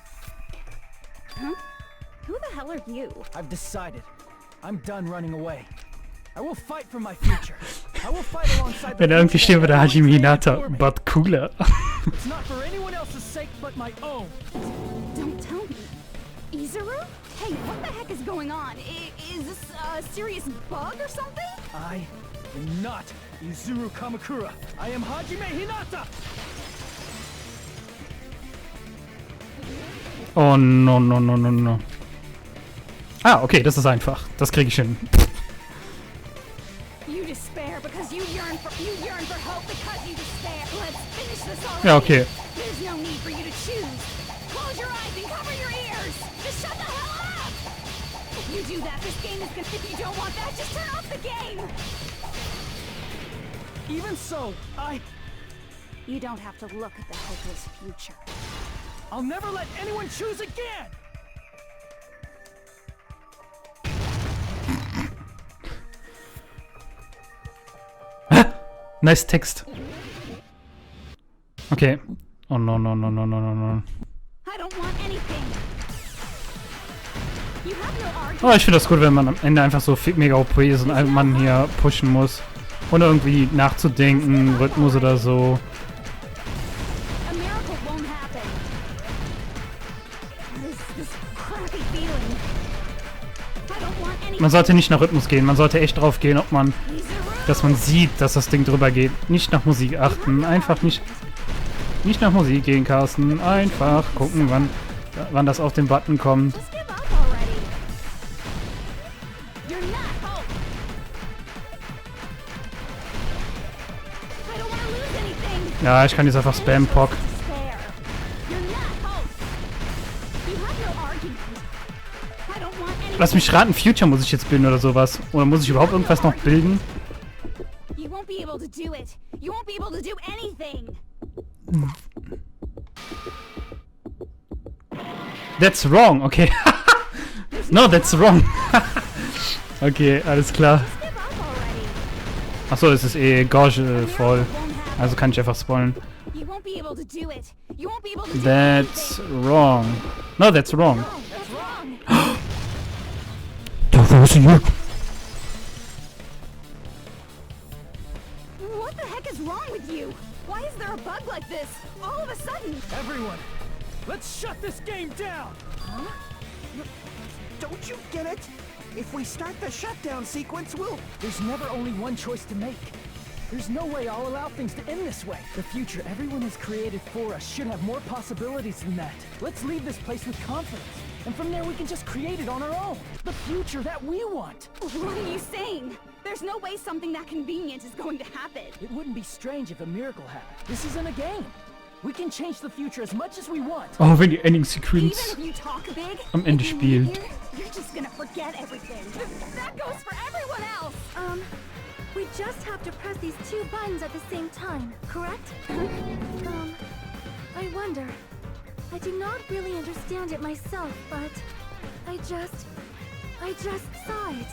Who the hell are you? I've decided. I'm done running away. I will fight for my future. I will fight alongside the Wenn irgendwie future stehen würde, that Hajime everyone Hinata, created for me. but cooler. It's not for anyone else's sake but my own. Don't tell me. Izuru? Hey, what the heck is going on? Is this a serious bug or something? I am not Izuru Kamakura. I am Hajime Hinata. Oh no, no, no, no, no. Ah, okay, das ist einfach. Das kriege ich hin. You despair because you yearn for hope because you despair. Let's finish this already. Ja, okay. There's no need for you to choose. Close your eyes and cover your ears. Just shut the hell up. If you do that, this game is gonna. If you don't want that, just turn off the game. Even so, You don't have to look at the hopeless future. I'll never let anyone choose again. Nice Text. Okay. Oh no, no, no, no, no, no, no. I don't want anything. You have no argument. Oh, ich finde das gut, wenn man am Ende einfach so mega OP ist und man hier pushen muss. Ohne irgendwie nachzudenken, Rhythmus oder so. A miracle won't happen. This crappy feeling. I don't want anything. Man sollte nicht nach Rhythmus gehen, man sollte echt drauf gehen, ob man, dass man sieht, dass das Ding drüber geht. Nicht nach Musik achten, einfach nicht nach Musik gehen, Carsten. Einfach gucken, wann das auf den Button kommt. Just give up already. You're not hope. I don't want to lose anything. Ja, ich kann jetzt einfach spam Pock. Despair. You're not hope. You have no argument. I don't want anything. Lass mich raten, Future muss ich jetzt bilden oder sowas. Oder muss ich überhaupt irgendwas noch bilden? You won't be able to do it. You won't be able to do anything. That's wrong, okay. No, that's wrong. Okay, alles klar. Just give up already. Achso, es ist eh Gorge voll. Won't happen. Also kann ich einfach spoilen. You won't be able to do it. You won't be able to do That's anything. wrong. No, that's wrong. No, that's wrong. Da war sie. What the heck is wrong with you? Why is there a bug like this? All of a sudden. Everyone, let's shut this game down. Don't you get it? If we start the shutdown sequence, we'll. There's never only one choice to make. There's no way I'll allow things to end this way. The future everyone has created for us should have more possibilities than that. Let's leave this place with confidence. And from there we can just create it on our own. The future that we want. What are you saying? There's no way something that convenient is going to happen. It wouldn't be strange if a miracle happened. This isn't a game. We can change the future as much as we want. Oh, wenn die Ending Even Sequence if you talk big, am Ende if you leave spielt. here, you're just gonna forget everything. That goes for everyone else. We just have to press these 2 buttons at the same time, correct? I wonder. I do not really understand it myself, but I just saw it.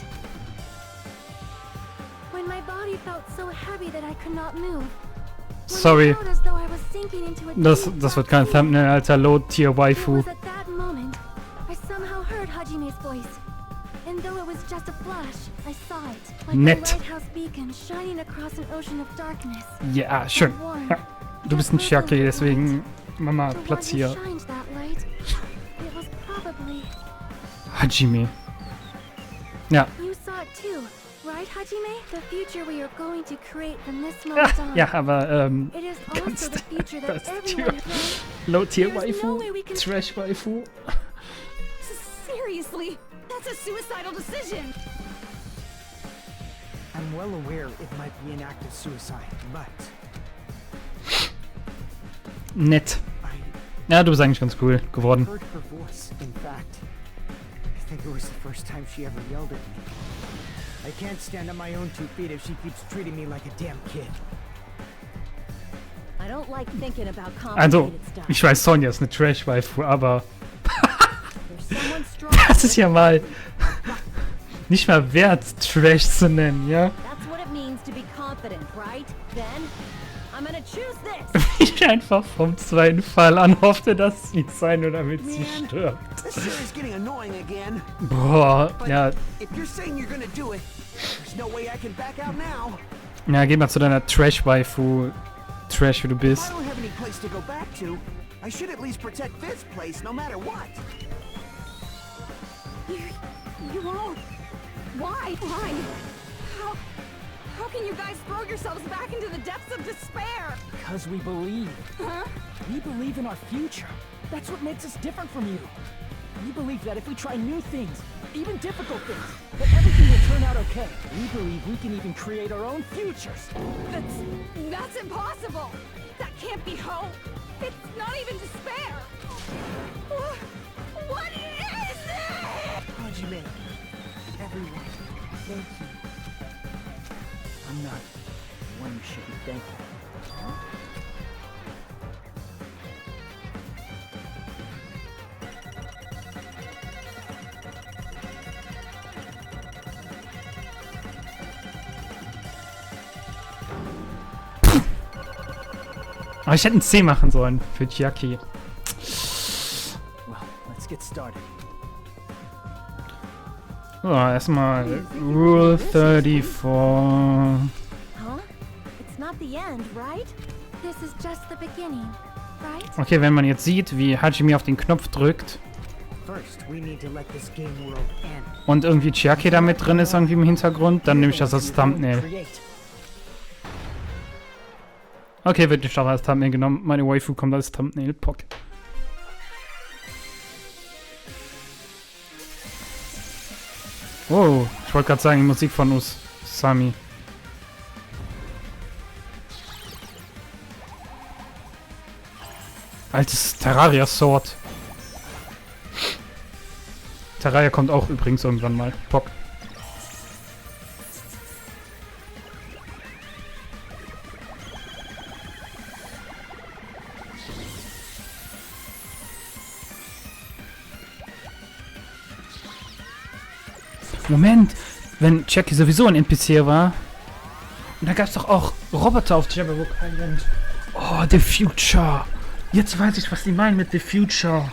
When my body felt so heavy that I could not move. Sorry. When I felt as though I was sinking into a Das wird kein Thumbnail, Alter. Load Tier It Waifu. was at that moment I somehow heard Hajime's voice. And though it was just a flash, I saw it. Like Nett. a lighthouse beacon shining across an ocean of darkness. Ja, schön. Ja. Du bist ein Chiaki, deswegen Mama, The one Platz who hier. shined that light, it was probably... Hajime. Ja. You saw it too, right, Hajime? The future we are going to create from this moment on. Ja, aber It is also the future that das everyone Tier. knows. Low Tier There's no Waifu. way we can- Trash Waifu. Seriously, that's a suicidal decision. I'm well aware it might be an act of suicide, but Nett. I Ja, du bist eigentlich ganz cool geworden. heard her voice. In fact, I think it was the first time she ever yelled at me. I can't stand on my own 2 feet if she keeps treating me like a damn kid. I don't like thinking about Also, complicated stuff. ich weiß, Sonja ist eine Trash Waifu, aber There's someone strong. das ist ja mal nicht mal wert, Trash zu nennen, ja? That's what it means to be confident, right? Then I'm gonna choose this. Ich einfach vom zweiten Fall an hoffte, dass sie sein oder damit sie stirbt. This series getting annoying again. Boah, ja, If you're saying you're gonna do it, there's no way I can back out now. ja, geh mal zu deiner Trash-Waifu. Trash, wie du I bist. don't have any place to go back to. I should at least protect this place, no matter what. You won't. Why? Why? How can you guys throw yourselves back into the depths of despair? Because we believe. Huh? We believe in our future. That's what makes us different from you. We believe that if we try new things, even difficult things, that everything will turn out okay. We believe we can even create our own futures. That's impossible. That can't be hope. It's not even despair. What is it? Hajime, everyone, thank you. I'm not the one you should be thankful. Aber ich hätte ein C machen sollen für Chiaki. Well, let's get started. So, erstmal Rule 34. Huh? It's not the end, right? This is just the beginning, right? Okay, wenn man jetzt sieht, wie Hajime auf den Knopf drückt First, we need to let this game world end. und irgendwie Chiaki da mit drin ist irgendwie im Hintergrund, dann nehme ich das als Thumbnail. Create. Okay, wird nicht auch als Thumbnail genommen. Meine Waifu kommt als Thumbnail. Pock. Oh, ich wollte gerade sagen, die Musik von Usami. Altes Terraria-Sword. Terraria kommt auch übrigens irgendwann mal. Pock. Moment, wenn Jackie sowieso ein NPC war. Und da gab es doch auch Roboter auf Jabberwock Island. Oh, The Future. Jetzt weiß ich, was die meinen mit The Future.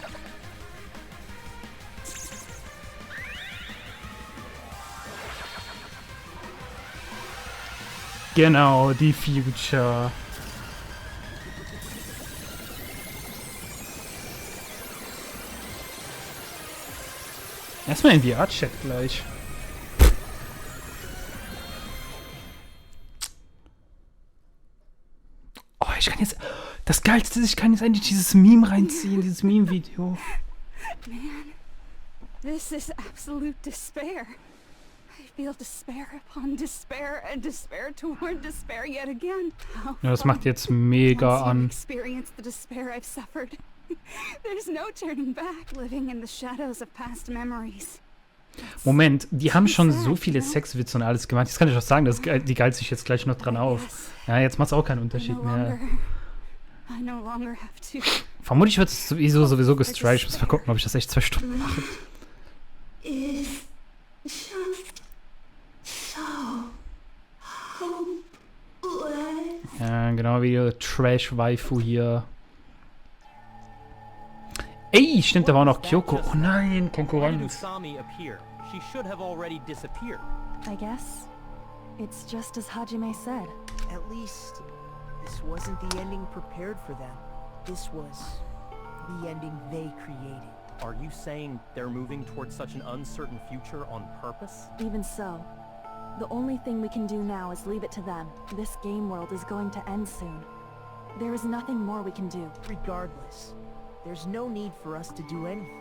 Genau, The Future. Erstmal in VR-Chat gleich. Oh, ich kann jetzt... Das Geilste ist, ich kann jetzt endlich dieses Meme reinziehen, dieses Meme-Video. Man, this is absolute despair. I feel despair upon despair and despair toward despair yet again. How Ja, das fun. macht jetzt mega Once you've an. experienced the despair I've suffered, there's no turning back. Living in the shadows of past memories. Moment, die haben schon so viele Sexwitze und alles gemacht. Das kann ich auch sagen, die geilt sich jetzt gleich noch dran auf. Ja, jetzt macht's auch keinen Unterschied mehr. Vermutlich wird es sowieso gestrikt. Ich muss mal gucken, ob ich das echt 2 Stunden mache. Ja, genau wie Trash-Waifu hier. Ey, stimmt, da war auch noch Kyoko. Oh nein, Konkurrenz. I guess it's just as Hajime said. At least, this wasn't the ending prepared for them. This was the ending they created. Are you saying they're moving towards such an uncertain future on purpose? Even so, the only thing we can do now is leave it to them. This game world is going to end soon. There is nothing more we can do. Regardless, there's no need for us to do anything.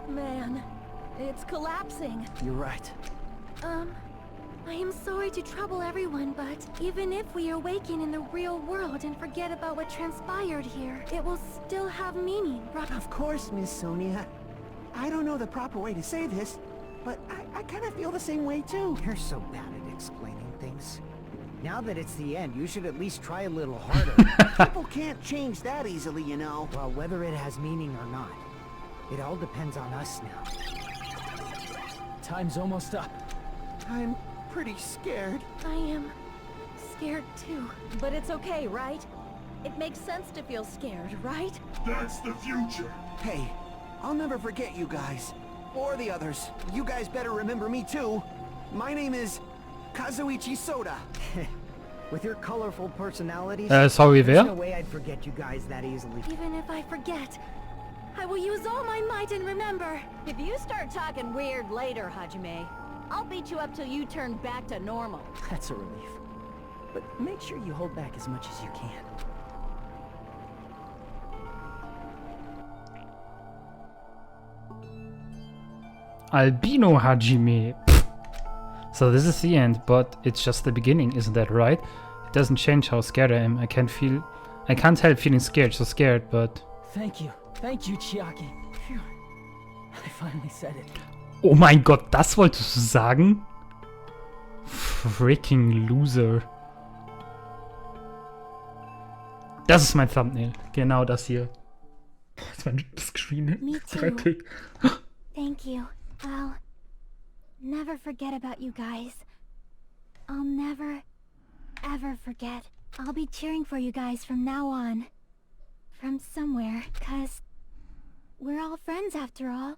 Man, it's collapsing. You're right. I am sorry to trouble everyone, but even if we awaken in the real world and forget about what transpired here, it will still have meaning, right? Of course, Miss Sonia. I don't know the proper way to say this, but I kind of feel the same way too. You're so bad at explaining things. Now that it's the end, you should at least try a little harder. People can't change that easily, you know. Well, whether it has meaning or not, it all depends on us now. Time's almost up. I'm pretty scared. I am scared too. But it's okay, right? It makes sense to feel scared, right? That's the future. Hey, I'll never forget you guys. Or the others. You guys better remember me too. My name is Kazuichi Soda. With your colorful personalities, sorry, there's wer? no way I'd forget you guys that easily. Even if I forget, I will use all my might and remember. If you start talking weird later, Hajime, I'll beat you up till you turn back to normal. That's a relief. But make sure you hold back as much as you can. Albino Hajime. Pfft. So this is the end, but it's just the beginning, isn't that right? It doesn't change how scared I am. I can't help feeling scared, so scared, but... Thank you, Chiaki. Phew. I finally said it. Oh mein Gott, das wolltest du sagen? Freaking Loser. Das ist mein Thumbnail. Genau das hier. Boah, ist mein Screen Me too. dreckig. Thank you. I'll never forget about you guys. I'll never, ever forget. I'll be cheering for you guys from now on. From somewhere, 'cause we're all friends after all.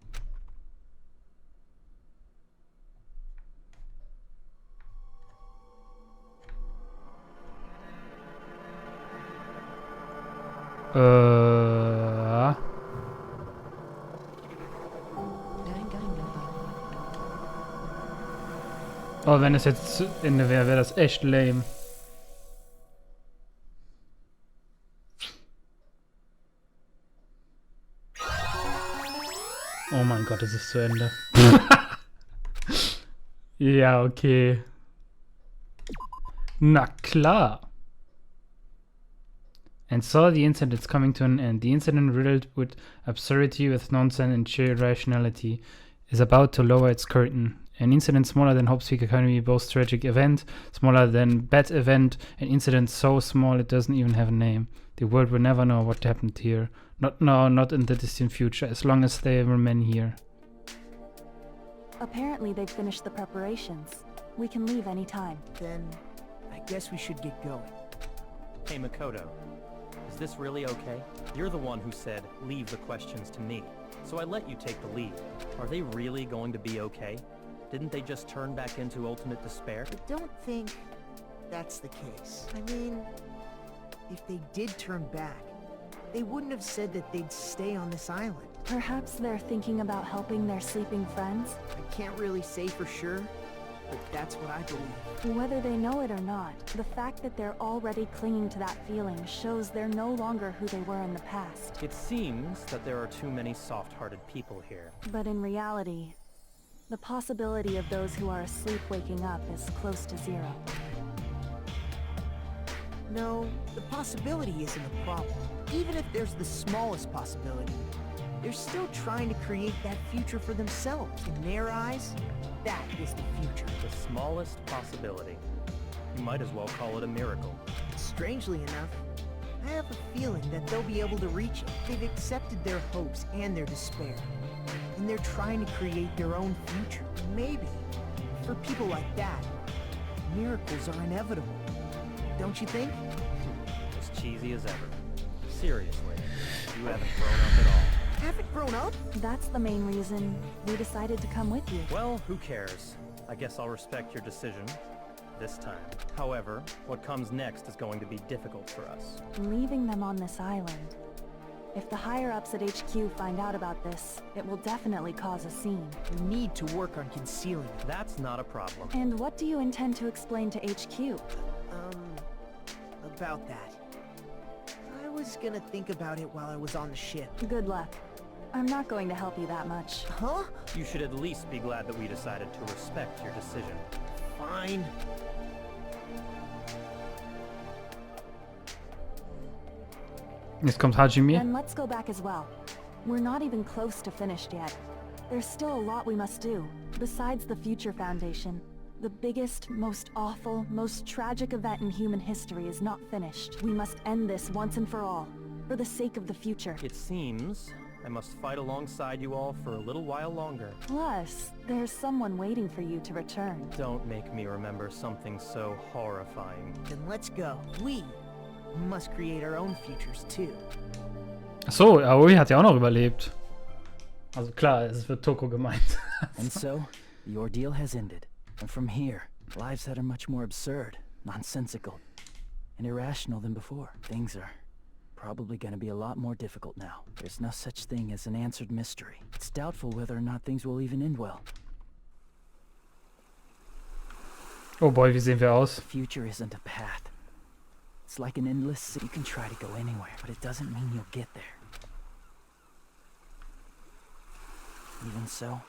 Oh, wenn es jetzt zu Ende wäre, wäre das echt lame. Oh mein Gott, es ist zu Ende. Ja, okay. Na klar. And so the incident is coming to an end. The incident, riddled with absurdity, with nonsense and sheer irrationality, is about to lower its curtain. An incident smaller than Hope's Peak Academy boasts tragic event, smaller than bad event, an incident so small it doesn't even have a name. The world will never know what happened here. Not now, not in the distant future, as long as they remain here. Apparently they've finished the preparations. We can leave any time. Then, I guess we should get going. Hey, Makoto. Is this really okay? You're the one who said, leave the questions to me. So I let you take the lead. Are they really going to be okay? Didn't they just turn back into ultimate despair? I don't think that's the case. I mean, if they did turn back, they wouldn't have said that they'd stay on this island. Perhaps they're thinking about helping their sleeping friends? I can't really say for sure, but that's what I believe. Whether they know it or not, the fact that they're already clinging to that feeling shows they're no longer who they were in the past. It seems that there are too many soft-hearted people here. But in reality, the possibility of those who are asleep waking up is close to zero. No, the possibility isn't a problem. Even if there's the smallest possibility, they're still trying to create that future for themselves. In their eyes, that is the future. The smallest possibility. You might as well call it a miracle. Strangely enough, I have a feeling that they'll be able to reach it. They've accepted their hopes and their despair. And they're trying to create their own future. Maybe, for people like that, miracles are inevitable. Don't you think? As cheesy as ever. Seriously, you haven't grown up at all. Haven't grown up? That's the main reason we decided to come with you. Well, who cares? I guess I'll respect your decision. This time. However, what comes next is going to be difficult for us. Leaving them on this island. If the higher-ups at HQ find out about this, it will definitely cause a scene. We need to work on concealing it. That's not a problem. And what do you intend to explain to HQ? About that. I was gonna think about it while I was on the ship. Good luck. I'm not going to help you that much. Huh? You should at least be glad that we decided to respect your decision. Fine. Jetzt kommt Hajime. Then let's go back as well. We're not even close to finished yet. There's still a lot we must do. Besides the Future Foundation, the biggest, most awful, most tragic event in human history is not finished. We must end this once and for all, for the sake of the future. It seems I must fight alongside you all for a little while longer. Plus, there's someone waiting for you to return. Don't make me remember something so horrifying. Then let's go. We must create our own futures too. Achso, Aoi hat ja auch noch überlebt. Also klar, es wird Toko gemeint. And so, the ordeal has ended. And from here, lives that are much more absurd, nonsensical, and irrational than before. Things are probably gonna be a lot more difficult now. There's no such thing as an answered mystery. It's doubtful whether or not things will even end well. Oh boy, wie sehen wir aus? The future isn't a path. It's like an endless... You can try to go anywhere, but it doesn't mean you'll get there. Even so,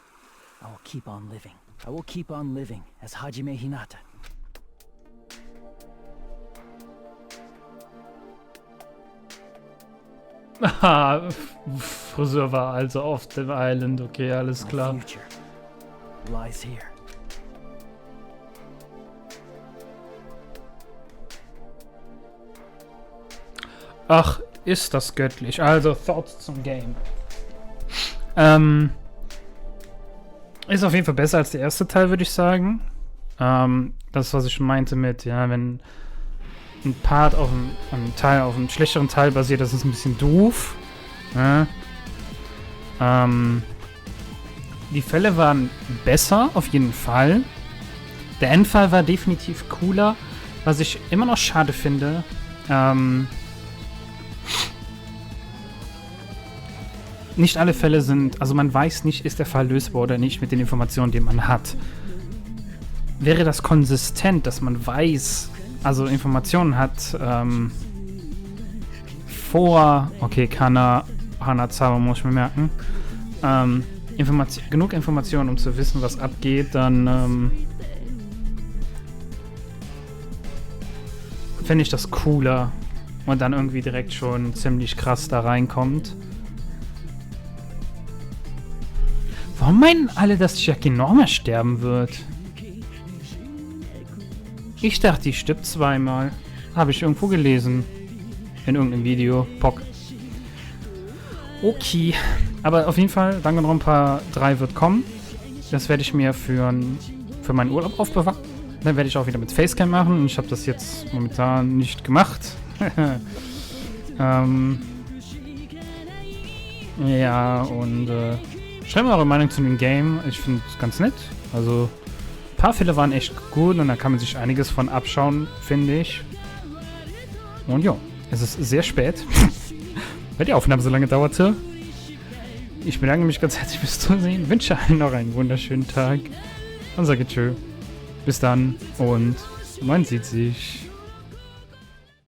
I will keep on living. I will keep on living as Hajime Hinata. Haha, Friseur war also auf dem Island, okay, alles My klar. future lies here. Ach, ist das göttlich. Also, Thoughts zum Game. Ist auf jeden Fall besser als der erste Teil, würde ich sagen. Das, was ich schon meinte mit, ja, wenn ein Part auf einem schlechteren Teil basiert, das ist ein bisschen doof. Ja. Die Fälle waren besser, auf jeden Fall. Der Endfall war definitiv cooler. Was ich immer noch schade finde, nicht alle Fälle sind, also man weiß nicht, ist der Fall lösbar oder nicht mit den Informationen, die man hat. Wäre das konsistent, dass man weiß, also Informationen hat, okay, Hanazawa muss ich mir merken, genug Informationen, um zu wissen, was abgeht, dann fände ich das cooler und dann irgendwie direkt schon ziemlich krass da reinkommt. Warum meinen alle, dass Yakinorma sterben wird? Ich dachte, die stirbt zweimal. Habe ich irgendwo gelesen. In irgendeinem Video. Pock. Okay. Aber auf jeden Fall, Danganronpa 3 wird kommen. Das werde ich mir für meinen Urlaub aufbewahren. Dann werde ich auch wieder mit Facecam machen. Ich habe das jetzt momentan nicht gemacht. Ja, und schreibt mal eure Meinung zu dem Game. Ich finde es ganz nett. Also, ein paar Fälle waren echt gut und da kann man sich einiges von abschauen, finde ich. Und ja, es ist sehr spät, weil die Aufnahme so lange dauerte. Ich bedanke mich ganz herzlich fürs Zusehen, wünsche allen noch einen wunderschönen Tag und sage tschö. Bis dann und man sieht sich.